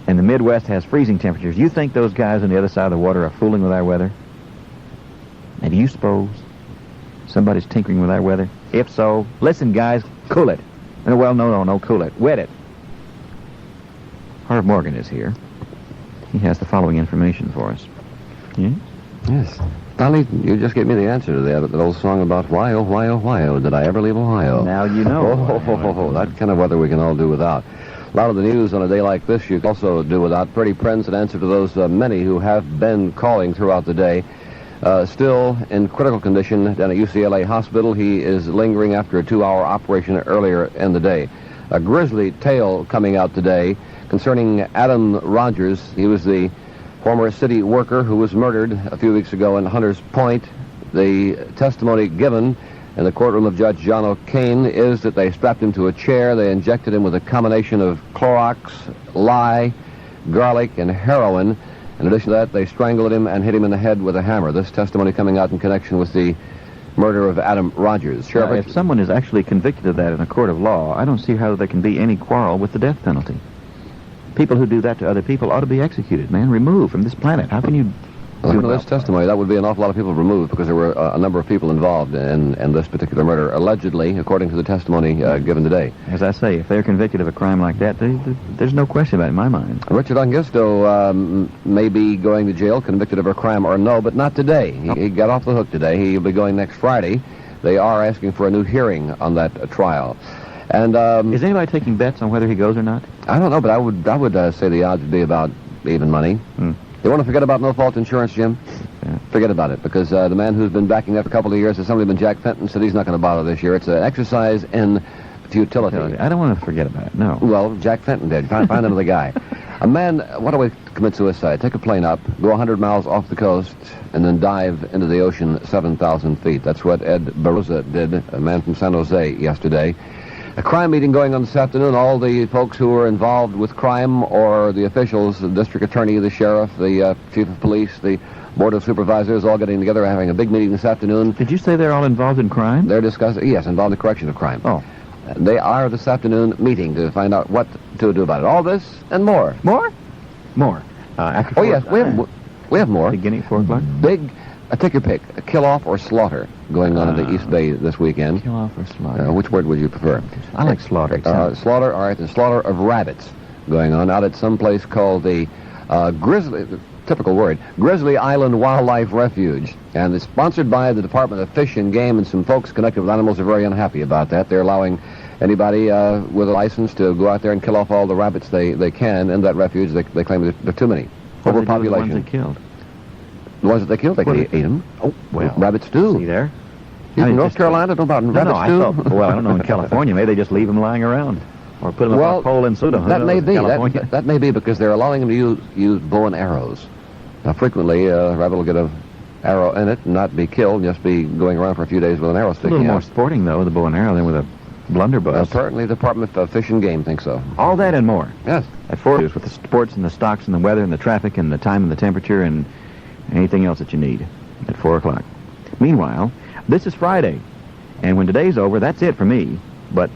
and the Midwest has freezing temperatures? You think those guys on the other side of the water are fooling with our weather? And do you suppose somebody's tinkering with our weather? If so, listen, guys, cool it. Well, no, cool it. Wet it. Harv Morgan is here. He has the following information for us. Yeah? Yes. Dolly, you just gave me the answer to that old song about why, oh, why, oh, why, oh, did I ever leave Ohio? Now you know. That kind of weather we can all do without. A lot of the news on a day like this you can also do without. Freddie Prinze, in answer to those many who have been calling throughout the day, still in critical condition down at UCLA Hospital. He is lingering after a 2-hour operation earlier in the day. A grisly tale coming out today concerning Adam Rogers. He was the former city worker who was murdered a few weeks ago in Hunters Point. The testimony given in the courtroom of Judge John O'Kane is that they strapped him to a chair, they injected him with a combination of Clorox, lye, garlic, and heroin. In addition to that, they strangled him and hit him in the head with a hammer. This testimony coming out in connection with the murder of Adam Rogers. Sheriff, if someone is actually convicted of that in a court of law, I don't see how there can be any quarrel with the death penalty. People who do that to other people ought to be executed, man, removed from this planet. How can you... Under this testimony, that would be an awful lot of people removed because there were a number of people involved in this particular murder, allegedly, according to the testimony given today. As I say, if they're convicted of a crime like that, there's no question about it in my mind. Richard Augusto may be going to jail, convicted of a crime or no, but not today. He got off the hook today. He'll be going next Friday. They are asking for a new hearing on that trial. And is anybody taking bets on whether he goes or not? I don't know, but I would say the odds would be about even money. You want to forget about no-fault insurance, Jim? Yeah. Forget about it, because the man who's been backing up a couple of years has somebody been Jack Fenton, said he's not going to bother this year. It's an exercise in futility. I don't want to forget about it, no. Well, Jack Fenton did. Find another guy. A man, what do we commit suicide? Take a plane up, go 100 miles off the coast, and then dive into the ocean 7,000 feet. That's what Ed Barroza did, a man from San Jose, yesterday. A crime meeting going on this afternoon. All the folks who are involved with crime, or the officials, the district attorney, the sheriff, the chief of police, the board of supervisors, all getting together, having a big meeting this afternoon. Did you say they're all involved in crime? They're discussing, yes, involved in the correction of crime. Oh. They are this afternoon meeting to find out what to do about it. All this and more. More? More. After 4 yes, we have more. Beginning at 4 o'clock? Big, take your pick, a kill-off or slaughter going on in the East Bay this weekend. Kill-off or slaughter? Which word would you prefer? I like slaughter. Slaughter, all right, the slaughter of rabbits going on out at some place called the typical word, Grizzly Island Wildlife Refuge. And it's sponsored by the Department of Fish and Game, and some folks connected with animals are very unhappy about that. They're allowing anybody with a license to go out there and kill off all the rabbits they can in that refuge. They claim that there are too many. Overpopulation. The ones they killed? The ones that they killed, they can eat them. Oh, well. Rabbits do. See there? You from North Carolina, know about rabbits do? Well, I don't know in California. Maybe they just leave them lying around. Or put them up a pole in soda. That may be. That may be because they're allowing them to use bow and arrows. Now, frequently, a rabbit will get an arrow in it and not be killed, just be going around for a few days with an arrow sticking out. A little more sporting, though, with a bow and arrow than with a blunderbuss. Apparently, the Department of Fish and Game thinks so. All that and more. Yes. At 4 with the sports and the stocks and the weather and the traffic and the time and the temperature and anything else that you need at 4 o'clock. Meanwhile, this is Friday, and when today's over, that's it for me. But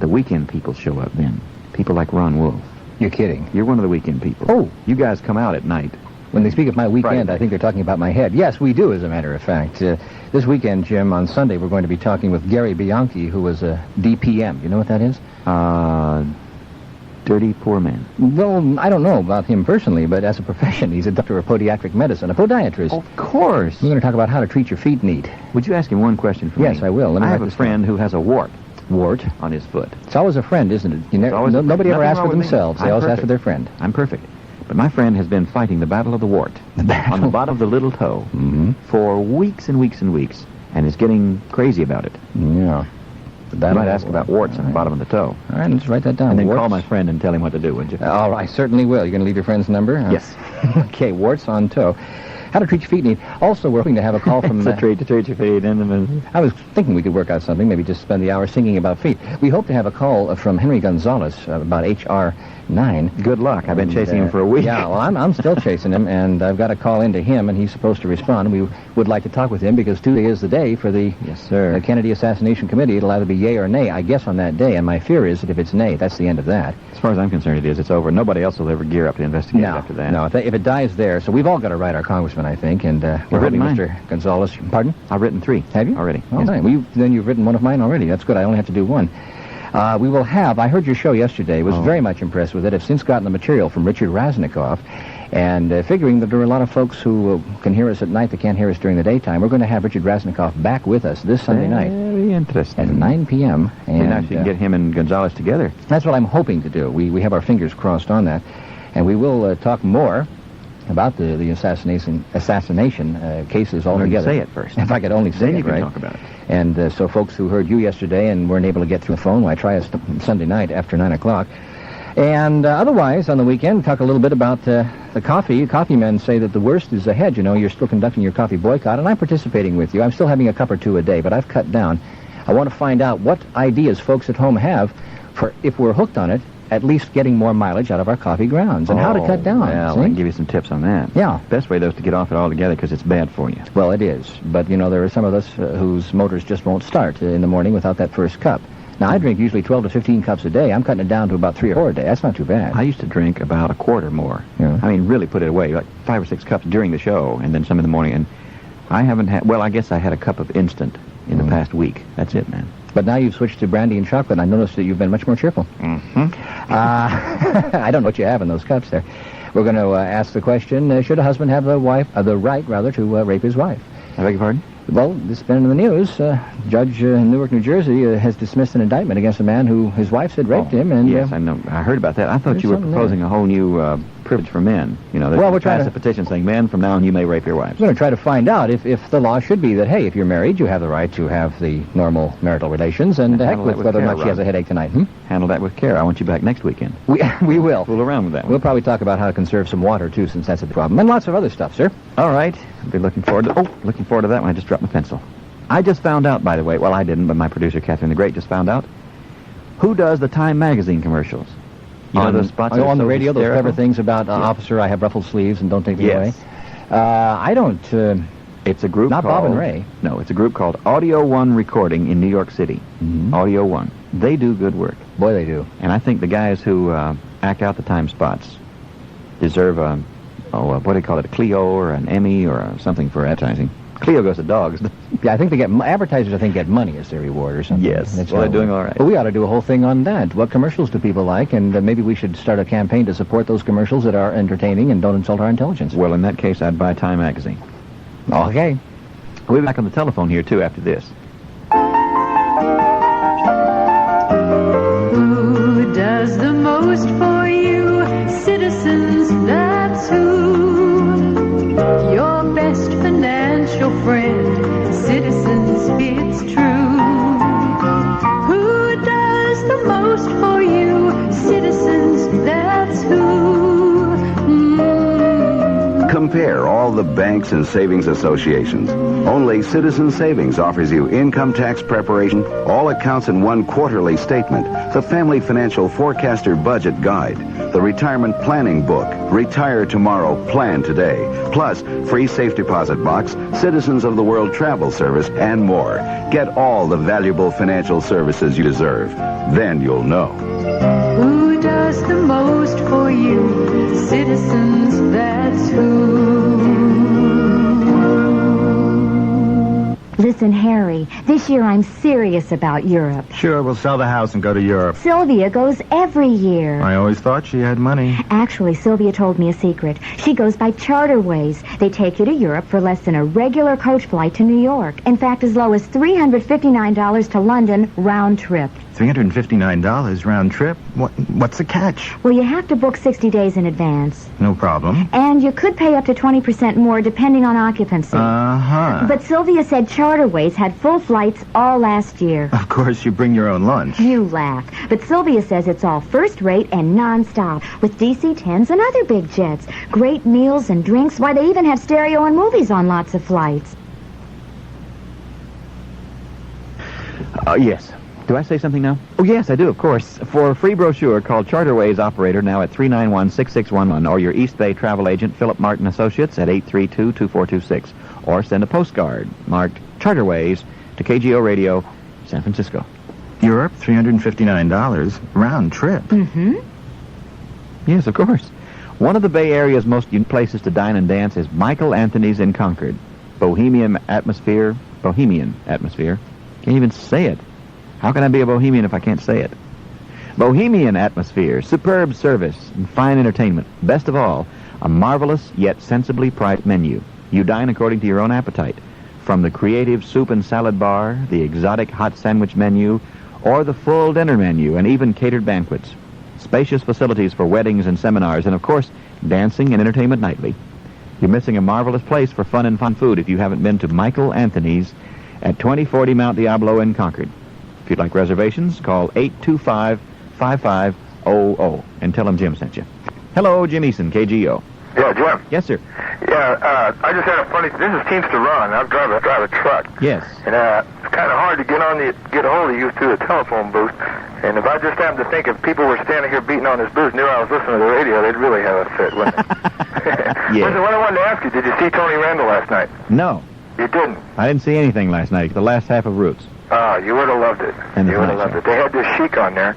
the weekend people show up then. People like Ron Wolf. You're kidding. You're one of the weekend people. Oh. You guys come out at night. When they speak of my weekend, I think they're talking about my head. Yes, we do, as a matter of fact. This weekend, Jim, on Sunday, we're going to be talking with Gary Bianchi, who was a DPM. You know what that is? Dirty poor man. Well, I don't know about him personally, but as a profession, he's a doctor of podiatric medicine, a podiatrist. Of course. We're going to talk about how to treat your feet neat. Would you ask him one question for me? Yes, I will. I have a friend who has a wart. Wart? On his foot. It's always a friend, isn't it? Nobody ever asks for themselves. They always ask for their friend. I'm perfect. But my friend has been fighting the battle of the wart on the bottom of the little toe for weeks and weeks and weeks, and is getting crazy about it. Yeah. You might ask about warts on the bottom of the toe. All right, let's write that down. And then warts. call my friend and tell him what to do, would you? All right, I certainly will. You're going to leave your friend's number? Yes. Okay, warts on toe. How to treat your feet neat. Also, we're hoping to have a call from... to treat your feet. I was thinking we could work out something, maybe just spend the hour singing about feet. We hope to have a call from Henry Gonzalez about H.R. 9. Good luck. I've been chasing him for a week. Yeah, well, I'm still chasing him, and I've got to call into him, and he's supposed to respond. We would like to talk with him because Tuesday is the day for the Kennedy Assassination Committee. It'll either be yay or nay, I guess, on that day, and my fear is that if it's nay, that's the end of that. As far as I'm concerned, it is. It's over. Nobody else will ever gear up to investigate after that. No, if it dies there, so we've all got to write our congressman, I think, and we're hoping Mr. Gonzalez... Pardon? I've written 3. Have you? Already. Oh, nice. Well, then you've written one of mine already. That's good. I only have to do one. We will have... I heard your show yesterday. Was very much impressed with it. I've since gotten the material from Richard Raznikoff. And figuring that there are a lot of folks who can hear us at night that can't hear us during the daytime, we're going to have Richard Raznikoff back with us this Sunday night. Very interesting. At 9 p.m. And now you can get him and Gonzalez together. That's what I'm hoping to do. We have our fingers crossed on that. And we will talk more about the assassination cases altogether. Say it first. If I could only say then it, you can right? talk about it. And so folks who heard you yesterday and weren't able to get through the phone, well, I try us Sunday night after 9 o'clock. And otherwise, on the weekend, talk a little bit about the coffee. Coffee men say that the worst is ahead. You know, you're still conducting your coffee boycott, and I'm participating with you. I'm still having a cup or two a day, but I've cut down. I want to find out what ideas folks at home have for, if we're hooked on it, at least getting more mileage out of our coffee grounds, and how to cut down. Well, I can give you some tips on that. Yeah. Best way, though, is to get off it altogether because it's bad for you. Well, it is. But, you know, there are some of us whose motors just won't start in the morning without that first cup. Now, I drink usually 12 to 15 cups a day. I'm cutting it down to about 3 or 4 a day. That's not too bad. I used to drink about a quart more. Yeah. I mean, really put it away, like 5 or 6 cups during the show, and then some in the morning. And I haven't had, well, I guess I had a cup of instant in the past week. That's it, man. But now you've switched to brandy and chocolate, and I noticed that you've been much more cheerful. I don't know what you have in those cups there. We're going to ask the question, should a husband have the right to rape his wife? I beg your pardon? Well, this has been in the news. Judge in Newark, New Jersey, has dismissed an indictment against a man who his wife said raped him. And yes, I know. I heard about that. I thought you were proposing a whole new privilege for men. You know, we're trying to pass a petition saying, men, from now on, you may rape your wives. We're going to try to find out if the law should be that, hey, if you're married, you have the right to have the normal marital relations, and heck with whether or not she has a headache tonight. Handle that with care. I want you back next weekend. We will. Fool around with that one. We'll probably talk about how to conserve some water, too, since that's a problem. And lots of other stuff, sir. All right. I'll be looking forward to that when I just dropped my pencil. I just found out, by the way, well, I didn't, but my producer, Catherine the Great, just found out, who does the Time magazine commercials? You know those spots on the radio, those clever things about, officer, I have ruffled sleeves and don't take me away? I don't... it's a group not called... Bob and Ray. No, it's a group called Audio One Recording in New York City. Audio One. They do good work. Boy, they do. And I think the guys who act out the time spots deserve what do they call it, a Clio or an Emmy or something for advertising. Clio goes to dogs. Yeah, I think they get advertisers. I think get money as their reward or something. Yes, well, they're doing all right. But we ought to do a whole thing on that. What commercials do people like? And maybe we should start a campaign to support those commercials that are entertaining and don't insult our intelligence. Well, in that case, I'd buy Time magazine. Okay. We'll be back on the telephone here too after this. Who does the most for you, citizens? That's who. Your best financial friend, citizens, it's true. Who does the most for you, citizens? That's who. Compare all the banks and savings associations. Only Citizen Savings offers you income tax preparation, all accounts in one quarterly statement, the Family Financial Forecaster Budget Guide, the Retirement Planning Book, Retire Tomorrow, Plan Today, plus free safe deposit box, Citizens of the World Travel Service, and more. Get all the valuable financial services you deserve. Then you'll know. Who does the most for you? Citizens, that's who. Listen, Harry, this year I'm serious about Europe. Sure, we'll sell the house and go to Europe. Sylvia goes every year. I always thought she had money. Actually, Sylvia told me a secret. She goes by Charterways. They take you to Europe for less than a regular coach flight to New York. In fact, as low as $359 to London, round trip. $359 round trip? What's the catch? Well, you have to book 60 days in advance. No problem. And you could pay up to 20% more depending on occupancy. Uh-huh. But Sylvia said Charterways had full flights all last year. Of course, you bring your own lunch. You laugh. But Sylvia says it's all first rate and non-stop with DC-10s and other big jets. Great meals and drinks. Why, they even have stereo and movies on lots of flights. Yes. Do I say something now? Oh, yes, I do, of course. For a free brochure, call Charterways operator now at 391-6611 or your East Bay travel agent, Philip Martin Associates, at 832-2426. Or send a postcard marked Charterways to KGO Radio, San Francisco. Europe, $359 round trip. Mm-hmm. Yes, of course. One of the Bay Area's most unique places to dine and dance is Michael Anthony's in Concord. Bohemian atmosphere. Can't even say it. How can I be a bohemian if I can't say it? Bohemian atmosphere, superb service, and fine entertainment. Best of all, a marvelous yet sensibly priced menu. You dine according to your own appetite. From the creative soup and salad bar, the exotic hot sandwich menu, or the full dinner menu, and even catered banquets. Spacious facilities for weddings and seminars, and of course, dancing and entertainment nightly. You're missing a marvelous place for fun and fun food if you haven't been to Michael Anthony's at 2040 Mount Diablo in Concord. If you'd like reservations, call 825-5500 and tell them Jim sent you. Hello, Jim Eason, KGO. Yeah, Jim. Yes, sir. Yeah, I just had a funny. This is Teamster Ron. I drive a truck. Yes. And it's kind of hard to get a hold of you through the telephone booth. And if I just happened to think if people were standing here beating on this booth, knew I was listening to the radio, they'd really have a fit, wouldn't they? Yeah. Listen, what I wanted to ask you, did you see Tony Randall last night? No. You didn't? I didn't see anything last night. The last half of Roots. Oh, you would have loved it. And you would have loved it. They had this chic on there.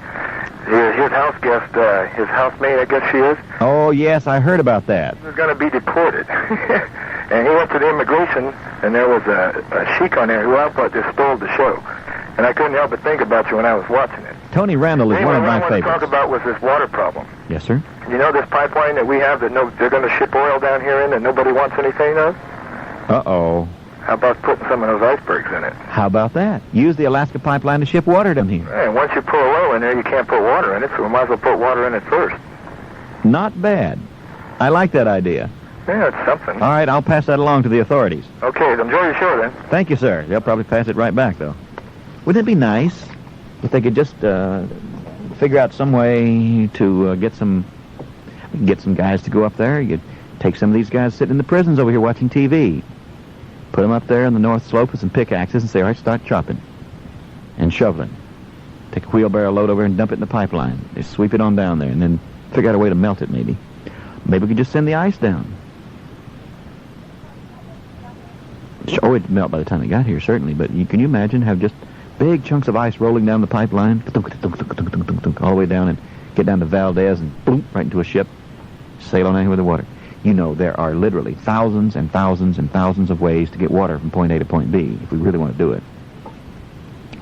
His house guest, his housemaid, I guess she is. Oh, yes, I heard about that. He was going to be deported. And he went to the immigration, and there was a sheik on there who I thought just stole the show. And I couldn't help but think about you when I was watching it. Tony Randall is one of my What I wanted to favorites. talk about was this water problem. Yes, sir. You know this pipeline that we have that they're going to ship oil down here in that nobody wants anything of? Uh-oh. How about putting some of those icebergs in it? How about that? Use the Alaska pipeline to ship water down here. And once you put oil in there, you can't put water in it, so we might as well put water in it first. Not bad. I like that idea. Yeah, it's something. All right, I'll pass that along to the authorities. Okay, enjoy your show then. Thank you, sir. They'll probably pass it right back, though. Wouldn't it be nice if they could just figure out some way to get some guys to go up there? You'd take some of these guys sitting in the prisons over here watching TV. Put them up there on the North Slope with some pickaxes and say, all right, start chopping and shoveling. Take a wheelbarrow load over and dump it in the pipeline. They sweep it on down there and then figure out a way to melt it, maybe. Maybe we could just send the ice down. Oh, it'd melt by the time it got here, certainly, but can you imagine have just big chunks of ice rolling down the pipeline, all the way down and get down to Valdez and boom, right into a ship, sail on out here with the water. You know, there are literally thousands and thousands and thousands of ways to get water from point A to point B if we really want to do it.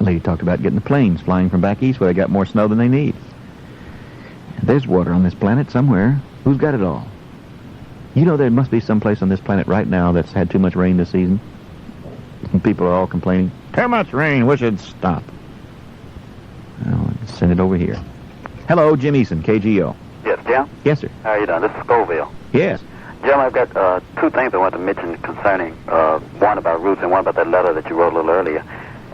A lady talked about getting the planes flying from back east where they got more snow than they need. And there's water on this planet somewhere. Who's got it all? You know, there must be some place on this planet right now that's had too much rain this season. And people are all complaining, too much rain, wish it'd stop. Well, send it over here. Hello, Jim Eason, KGO. Yes, Jim? Yes, sir. How are you doing? This is Scoville. Yes. Jim, I've got two things I want to mention concerning, one about Roots and one about that letter that you wrote a little earlier.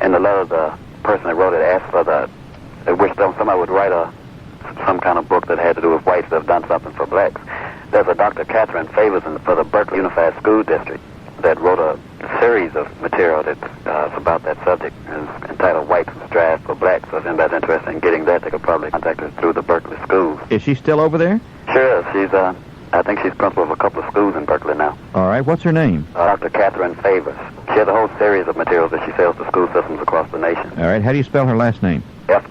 In the letter, the person that wrote it asked for wish somebody would write some kind of book that had to do with whites that have done something for blacks. There's a Dr. Catherine Favors for the Berkeley Unified School District that wrote a series of material that's about that subject. It's entitled Whites Strive for Blacks. So if anybody's interested in getting that, they could probably contact her through the Berkeley schools. Is she still over there? Sure is. She's, I think she's principal of a couple of schools in Berkeley now. All right, what's her name? Dr. Catherine Favors. She has a whole series of materials that she sells to school systems across the nation. All right, how do you spell her last name? Favors.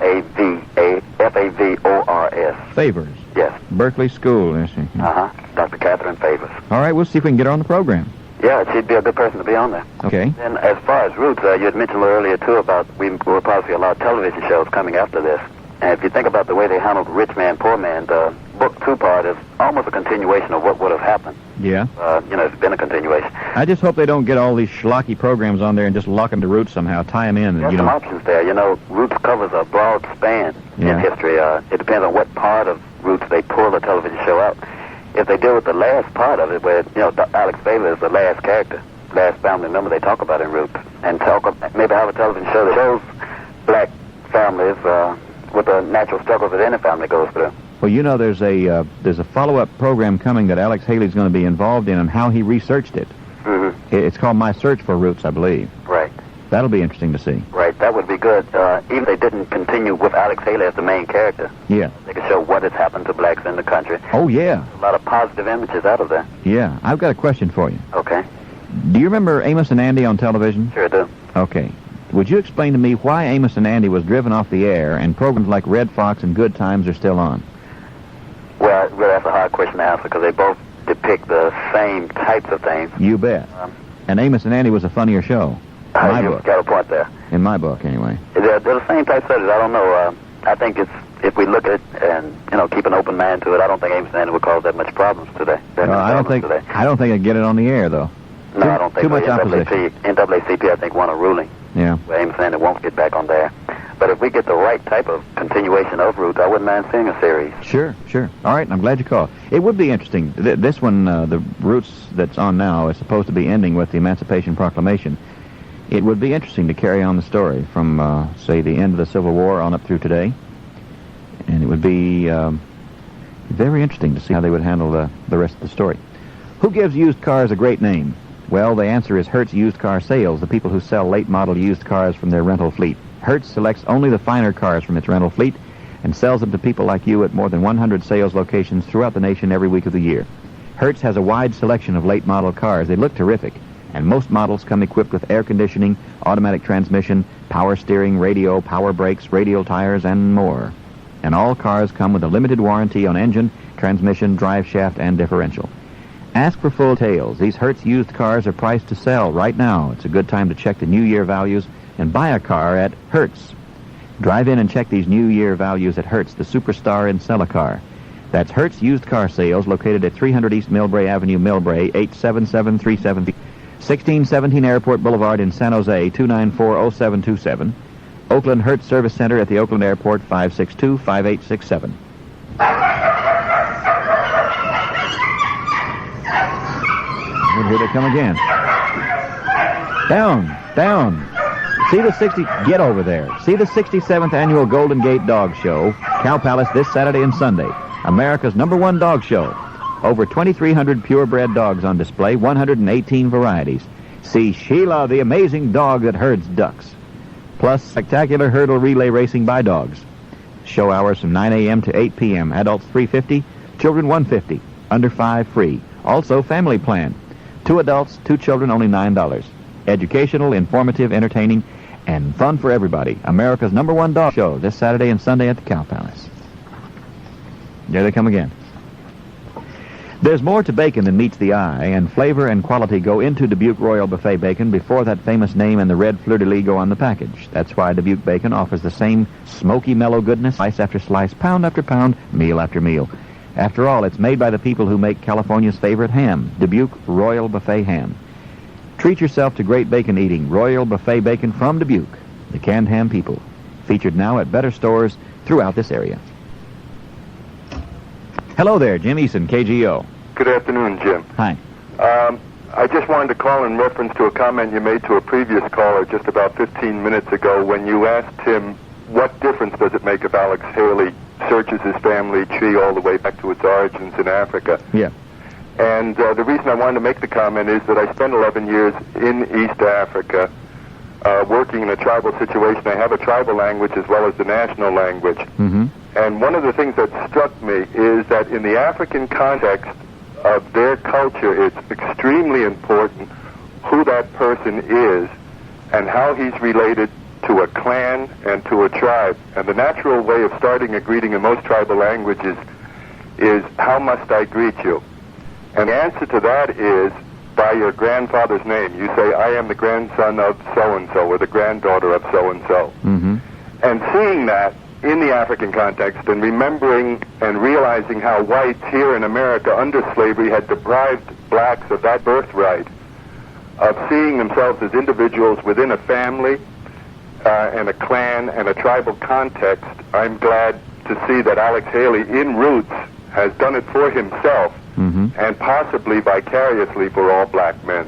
Favors. Yes. Berkeley School, is she? Dr. Catherine Favors. All right, we'll see if we can get her on the program. Yeah, she'd be a good person to be on there. Okay. And as far as Roots, you had mentioned a little earlier, too, about we will probably see a lot of television shows coming after this. And if you think about the way they handled Rich Man, Poor Man, the book two-part is almost a continuation of what would have happened. Yeah. It's been a continuation. I just hope they don't get all these schlocky programs on there and just lock them to Roots somehow, tie them in. There's some options there. Roots covers a broad span in history. It depends on what part of Roots they pull the television show out. If they deal with the last part of it, where, Alex Baylor is the last character, last family member they talk about in Roots, and maybe have a television show that shows black families with the natural struggles that any family goes through. Well, there's a follow-up program coming that Alex Haley's going to be involved in and how he researched it. Mm-hmm. It's called My Search for Roots, I believe. Right. That'll be interesting to see. Right, that would be good. Even if they didn't continue with Alex Haley as the main character. Yeah. They could show what has happened to blacks in the country. Oh, yeah. A lot of positive images out of that. Yeah. I've got a question for you. Okay. Do you remember Amos and Andy on television? Sure do. Okay. Would you explain to me why Amos and Andy was driven off the air and programs like Red Fox and Good Times are still on? Well, that's a hard question to answer because they both depict the same types of things. You bet. And Amos and Andy was a funnier show. In my book. You've got a point there. In my book, anyway. They're the same type subjects. I don't know. I think if we look at it and keep an open mind to it, I don't think Amos and Andy would cause that much problems today. I don't think I'd get it on the air though. No, I don't think too much opposition. NAACP, I think, won a ruling. Yeah. Where Amos and Andy won't get back on there. But if we get the right type of continuation of Roots, I wouldn't mind seeing a series. Sure. All right, I'm glad you called. It would be interesting. This one, the Roots that's on now, is supposed to be ending with the Emancipation Proclamation. It would be interesting to carry on the story from, say, the end of the Civil War on up through today. And it would be very interesting to see how they would handle the rest of the story. Who gives used cars a great name? Well, the answer is Hertz Used Car Sales, the people who sell late-model used cars from their rental fleet. Hertz selects only the finer cars from its rental fleet and sells them to people like you at more than 100 sales locations throughout the nation every week of the year. Hertz has a wide selection of late-model cars. They look terrific, and most models come equipped with air conditioning, automatic transmission, power steering, radio, power brakes, radial tires, and more. And all cars come with a limited warranty on engine, transmission, drive shaft, and differential. Ask for full details. These Hertz used cars are priced to sell right now. It's a good time to check the New Year values and buy a car at Hertz. Drive in and check these New Year values at Hertz, the superstar in sell-a-car. That's Hertz Used Car Sales, located at 300 East Millbrae Avenue, Millbrae, 87737, 1617 Airport Boulevard in San Jose, 2940727. Oakland Hertz Service Center at the Oakland Airport, 562-5867. And here they come again. Down. See the get over there. See the 67th Annual Golden Gate Dog Show, Cow Palace, this Saturday and Sunday. America's #1 dog show. Over 2,300 purebred dogs on display, 118 varieties. See Sheila, the amazing dog that herds ducks. Plus spectacular hurdle relay racing by dogs. Show hours from 9 a.m. to 8 p.m. Adults $350, children $150. Under 5 free. Also family plan. 2 adults, 2 children, only $9. Educational, informative, entertaining, and fun for everybody. America's #1 dog show this Saturday and Sunday at the Cow Palace. There they come again. There's more to bacon than meets the eye, and flavor and quality go into Dubuque Royal Buffet Bacon before that famous name and the red fleur-de-lis go on the package. That's why Dubuque Bacon offers the same smoky, mellow goodness, slice after slice, pound after pound, meal after meal. After all, it's made by the people who make California's favorite ham, Dubuque Royal Buffet Ham. Treat yourself to great bacon eating. Royal Buffet Bacon from Dubuque, the canned ham people. Featured now at better stores throughout this area. Hello there, Jim Eason, KGO. Good afternoon, Jim. Hi. I just wanted to call in reference to a comment you made to a previous caller just about 15 minutes ago when you asked him what difference does it make if Alex Haley searches his family tree all the way back to its origins in Africa. Yeah. And the reason I wanted to make the comment is that I spent 11 years in East Africa working in a tribal situation. I have a tribal language as well as the national language. Mm-hmm. And one of the things that struck me is that in the African context of their culture, it's extremely important who that person is and how he's related to a clan and to a tribe. And the natural way of starting a greeting in most tribal languages is, how must I greet you? And the answer to that is, by your grandfather's name. You say, I am the grandson of so-and-so or the granddaughter of so-and-so. Mm-hmm. And seeing that in the African context and remembering and realizing how whites here in America under slavery had deprived blacks of that birthright, of seeing themselves as individuals within a family and a clan and a tribal context, I'm glad to see that Alex Haley in Roots has done it for himself and possibly vicariously for all black men.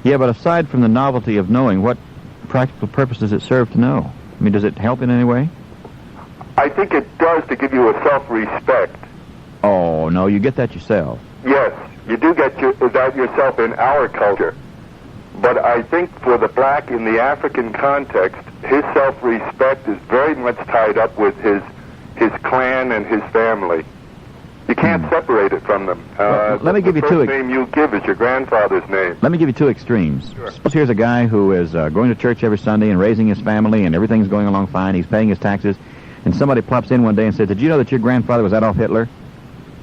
Yeah, but aside from the novelty of knowing, what practical purpose does it serve to know? I mean, does it help in any way? I think it does to give you a self-respect. Oh, no, you get that yourself. Yes, you do get that yourself in our culture. But I think for the black in the African context, his self-respect is very much tied up with his clan and his family. You can't separate it from them. Let me give you two. The first name you give is your grandfather's name. Let me give you two extremes. Sure. Suppose here's a guy who is going to church every Sunday and raising his family and everything's going along fine. He's paying his taxes. And somebody plops in one day and says, did you know that your grandfather was Adolf Hitler?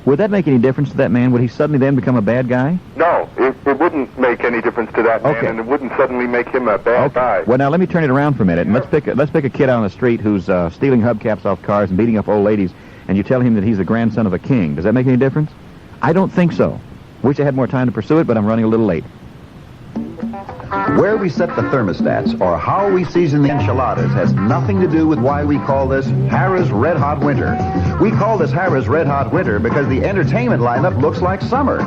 Would that make any difference to that man? Would he suddenly then become a bad guy? No, it wouldn't make any difference to that man, and it wouldn't suddenly make him a bad guy. Well, now let me turn it around for a minute, and let's pick a kid out on the street who's stealing hubcaps off cars and beating up old ladies, and you tell him that he's the grandson of a king. Does that make any difference? I don't think so. Wish I had more time to pursue it, but I'm running a little late. Where we set the thermostats or how we season the enchiladas has nothing to do with why we call this Harrah's Red Hot Winter. We call this Harrah's Red Hot Winter because the entertainment lineup looks like summer.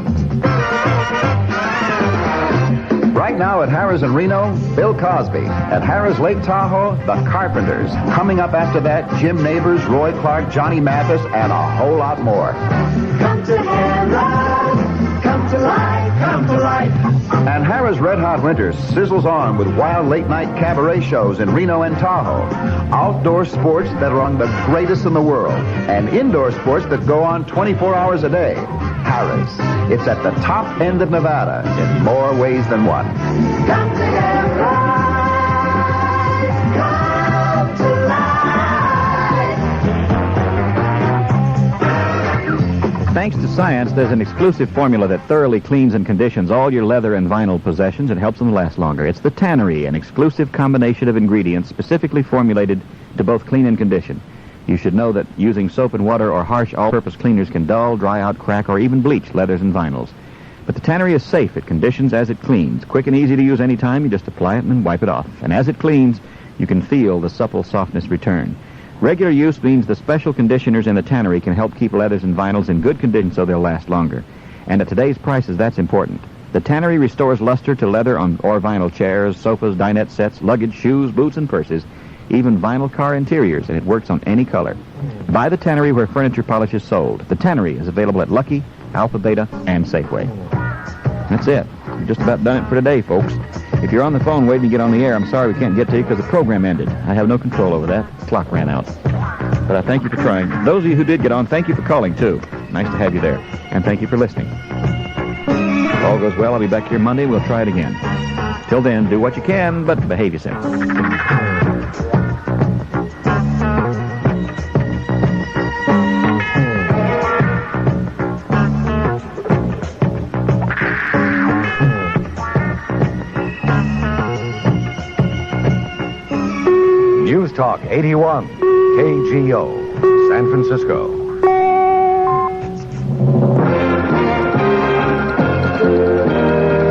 Right now at Harrah's in Reno, Bill Cosby. At Harrah's Lake Tahoe, the Carpenters. Coming up after that, Jim Nabors, Roy Clark, Johnny Mathis, and a whole lot more. Come to Harrah's, come to life, come to life. And Harrah's Red Hot Winter sizzles on with wild late-night cabaret shows in Reno and Tahoe. Outdoor sports that are among the greatest in the world. And indoor sports that go on 24 hours a day. Harrah's. It's at the top end of Nevada in more ways than one. Come to Harrah's, come to life. Thanks to science, there's an exclusive formula that thoroughly cleans and conditions all your leather and vinyl possessions and helps them last longer. It's the Tannery, an exclusive combination of ingredients specifically formulated to both clean and condition. You should know that using soap and water or harsh all-purpose cleaners can dull, dry out, crack, or even bleach leathers and vinyls. But the Tannery is safe. It conditions as it cleans. Quick and easy to use any time. You just apply it and wipe it off. And as it cleans, you can feel the supple softness return. Regular use means the special conditioners in the Tannery can help keep leathers and vinyls in good condition so they'll last longer. And at today's prices, that's important. The Tannery restores luster to leather or vinyl chairs, sofas, dinette sets, luggage, shoes, boots, and purses, even vinyl car interiors, and it works on any color. Buy the Tannery where furniture polish is sold. The Tannery is available at Lucky, Alpha Beta, and Safeway. That's it. We've just about done it for today, folks. If you're on the phone waiting to get on the air, I'm sorry we can't get to you because the program ended. I have no control over that. The clock ran out. But I thank you for trying. Those of you who did get on, thank you for calling, too. Nice to have you there. And thank you for listening. If all goes well, I'll be back here Monday. We'll try it again. Till then, do what you can, but behave yourself. News Talk 81, KGO, San Francisco.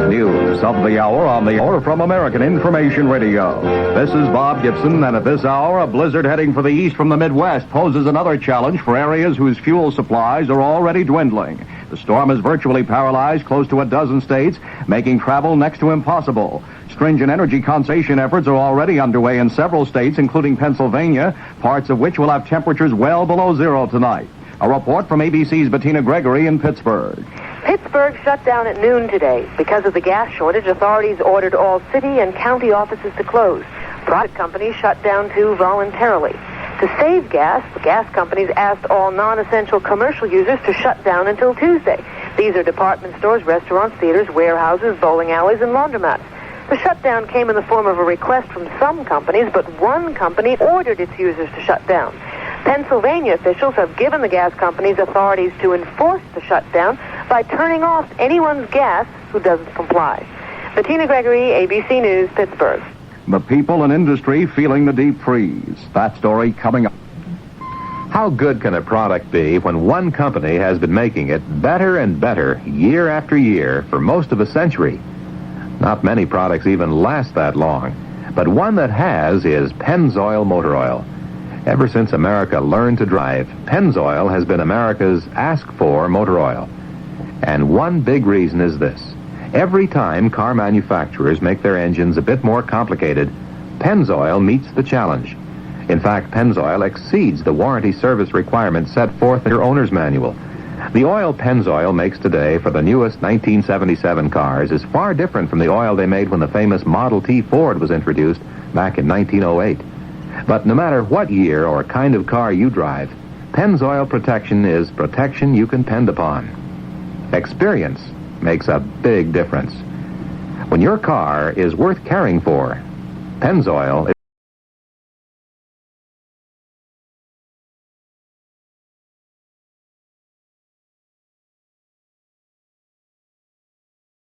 News of the hour on the hour from American Information Radio. This is Bob Gibson, and at this hour, a blizzard heading for the east from the Midwest poses another challenge for areas whose fuel supplies are already dwindling. The storm has virtually paralyzed close to a dozen states, making travel next to impossible. Stringent energy conservation efforts are already underway in several states, including Pennsylvania, parts of which will have temperatures well below zero tonight. A report from ABC's Bettina Gregory in Pittsburgh. Pittsburgh shut down at noon today. Because of the gas shortage, authorities ordered all city and county offices to close. Private companies shut down too voluntarily. To save gas, the gas companies asked all non-essential commercial users to shut down until Tuesday. These are department stores, restaurants, theaters, warehouses, bowling alleys, and laundromats. The shutdown came in the form of a request from some companies, but one company ordered its users to shut down. Pennsylvania officials have given the gas companies authorities to enforce the shutdown, by turning off anyone's gas who doesn't comply. Bettina Gregory, ABC News, Pittsburgh. The people and industry feeling the deep freeze. That story coming up. How good can a product be when one company has been making it better and better year after year for most of a century? Not many products even last that long, but one that has is Pennzoil Motor Oil. Ever since America learned to drive, Pennzoil has been America's ask-for motor oil. And one big reason is this. Every time car manufacturers make their engines a bit more complicated, Pennzoil meets the challenge. In fact, Pennzoil exceeds the warranty service requirements set forth in your owner's manual. The oil Pennzoil makes today for the newest 1977 cars is far different from the oil they made when the famous Model T Ford was introduced back in 1908. But no matter what year or kind of car you drive, Pennzoil protection is protection you can depend upon. Experience makes a big difference. When your car is worth caring for, Pennzoil is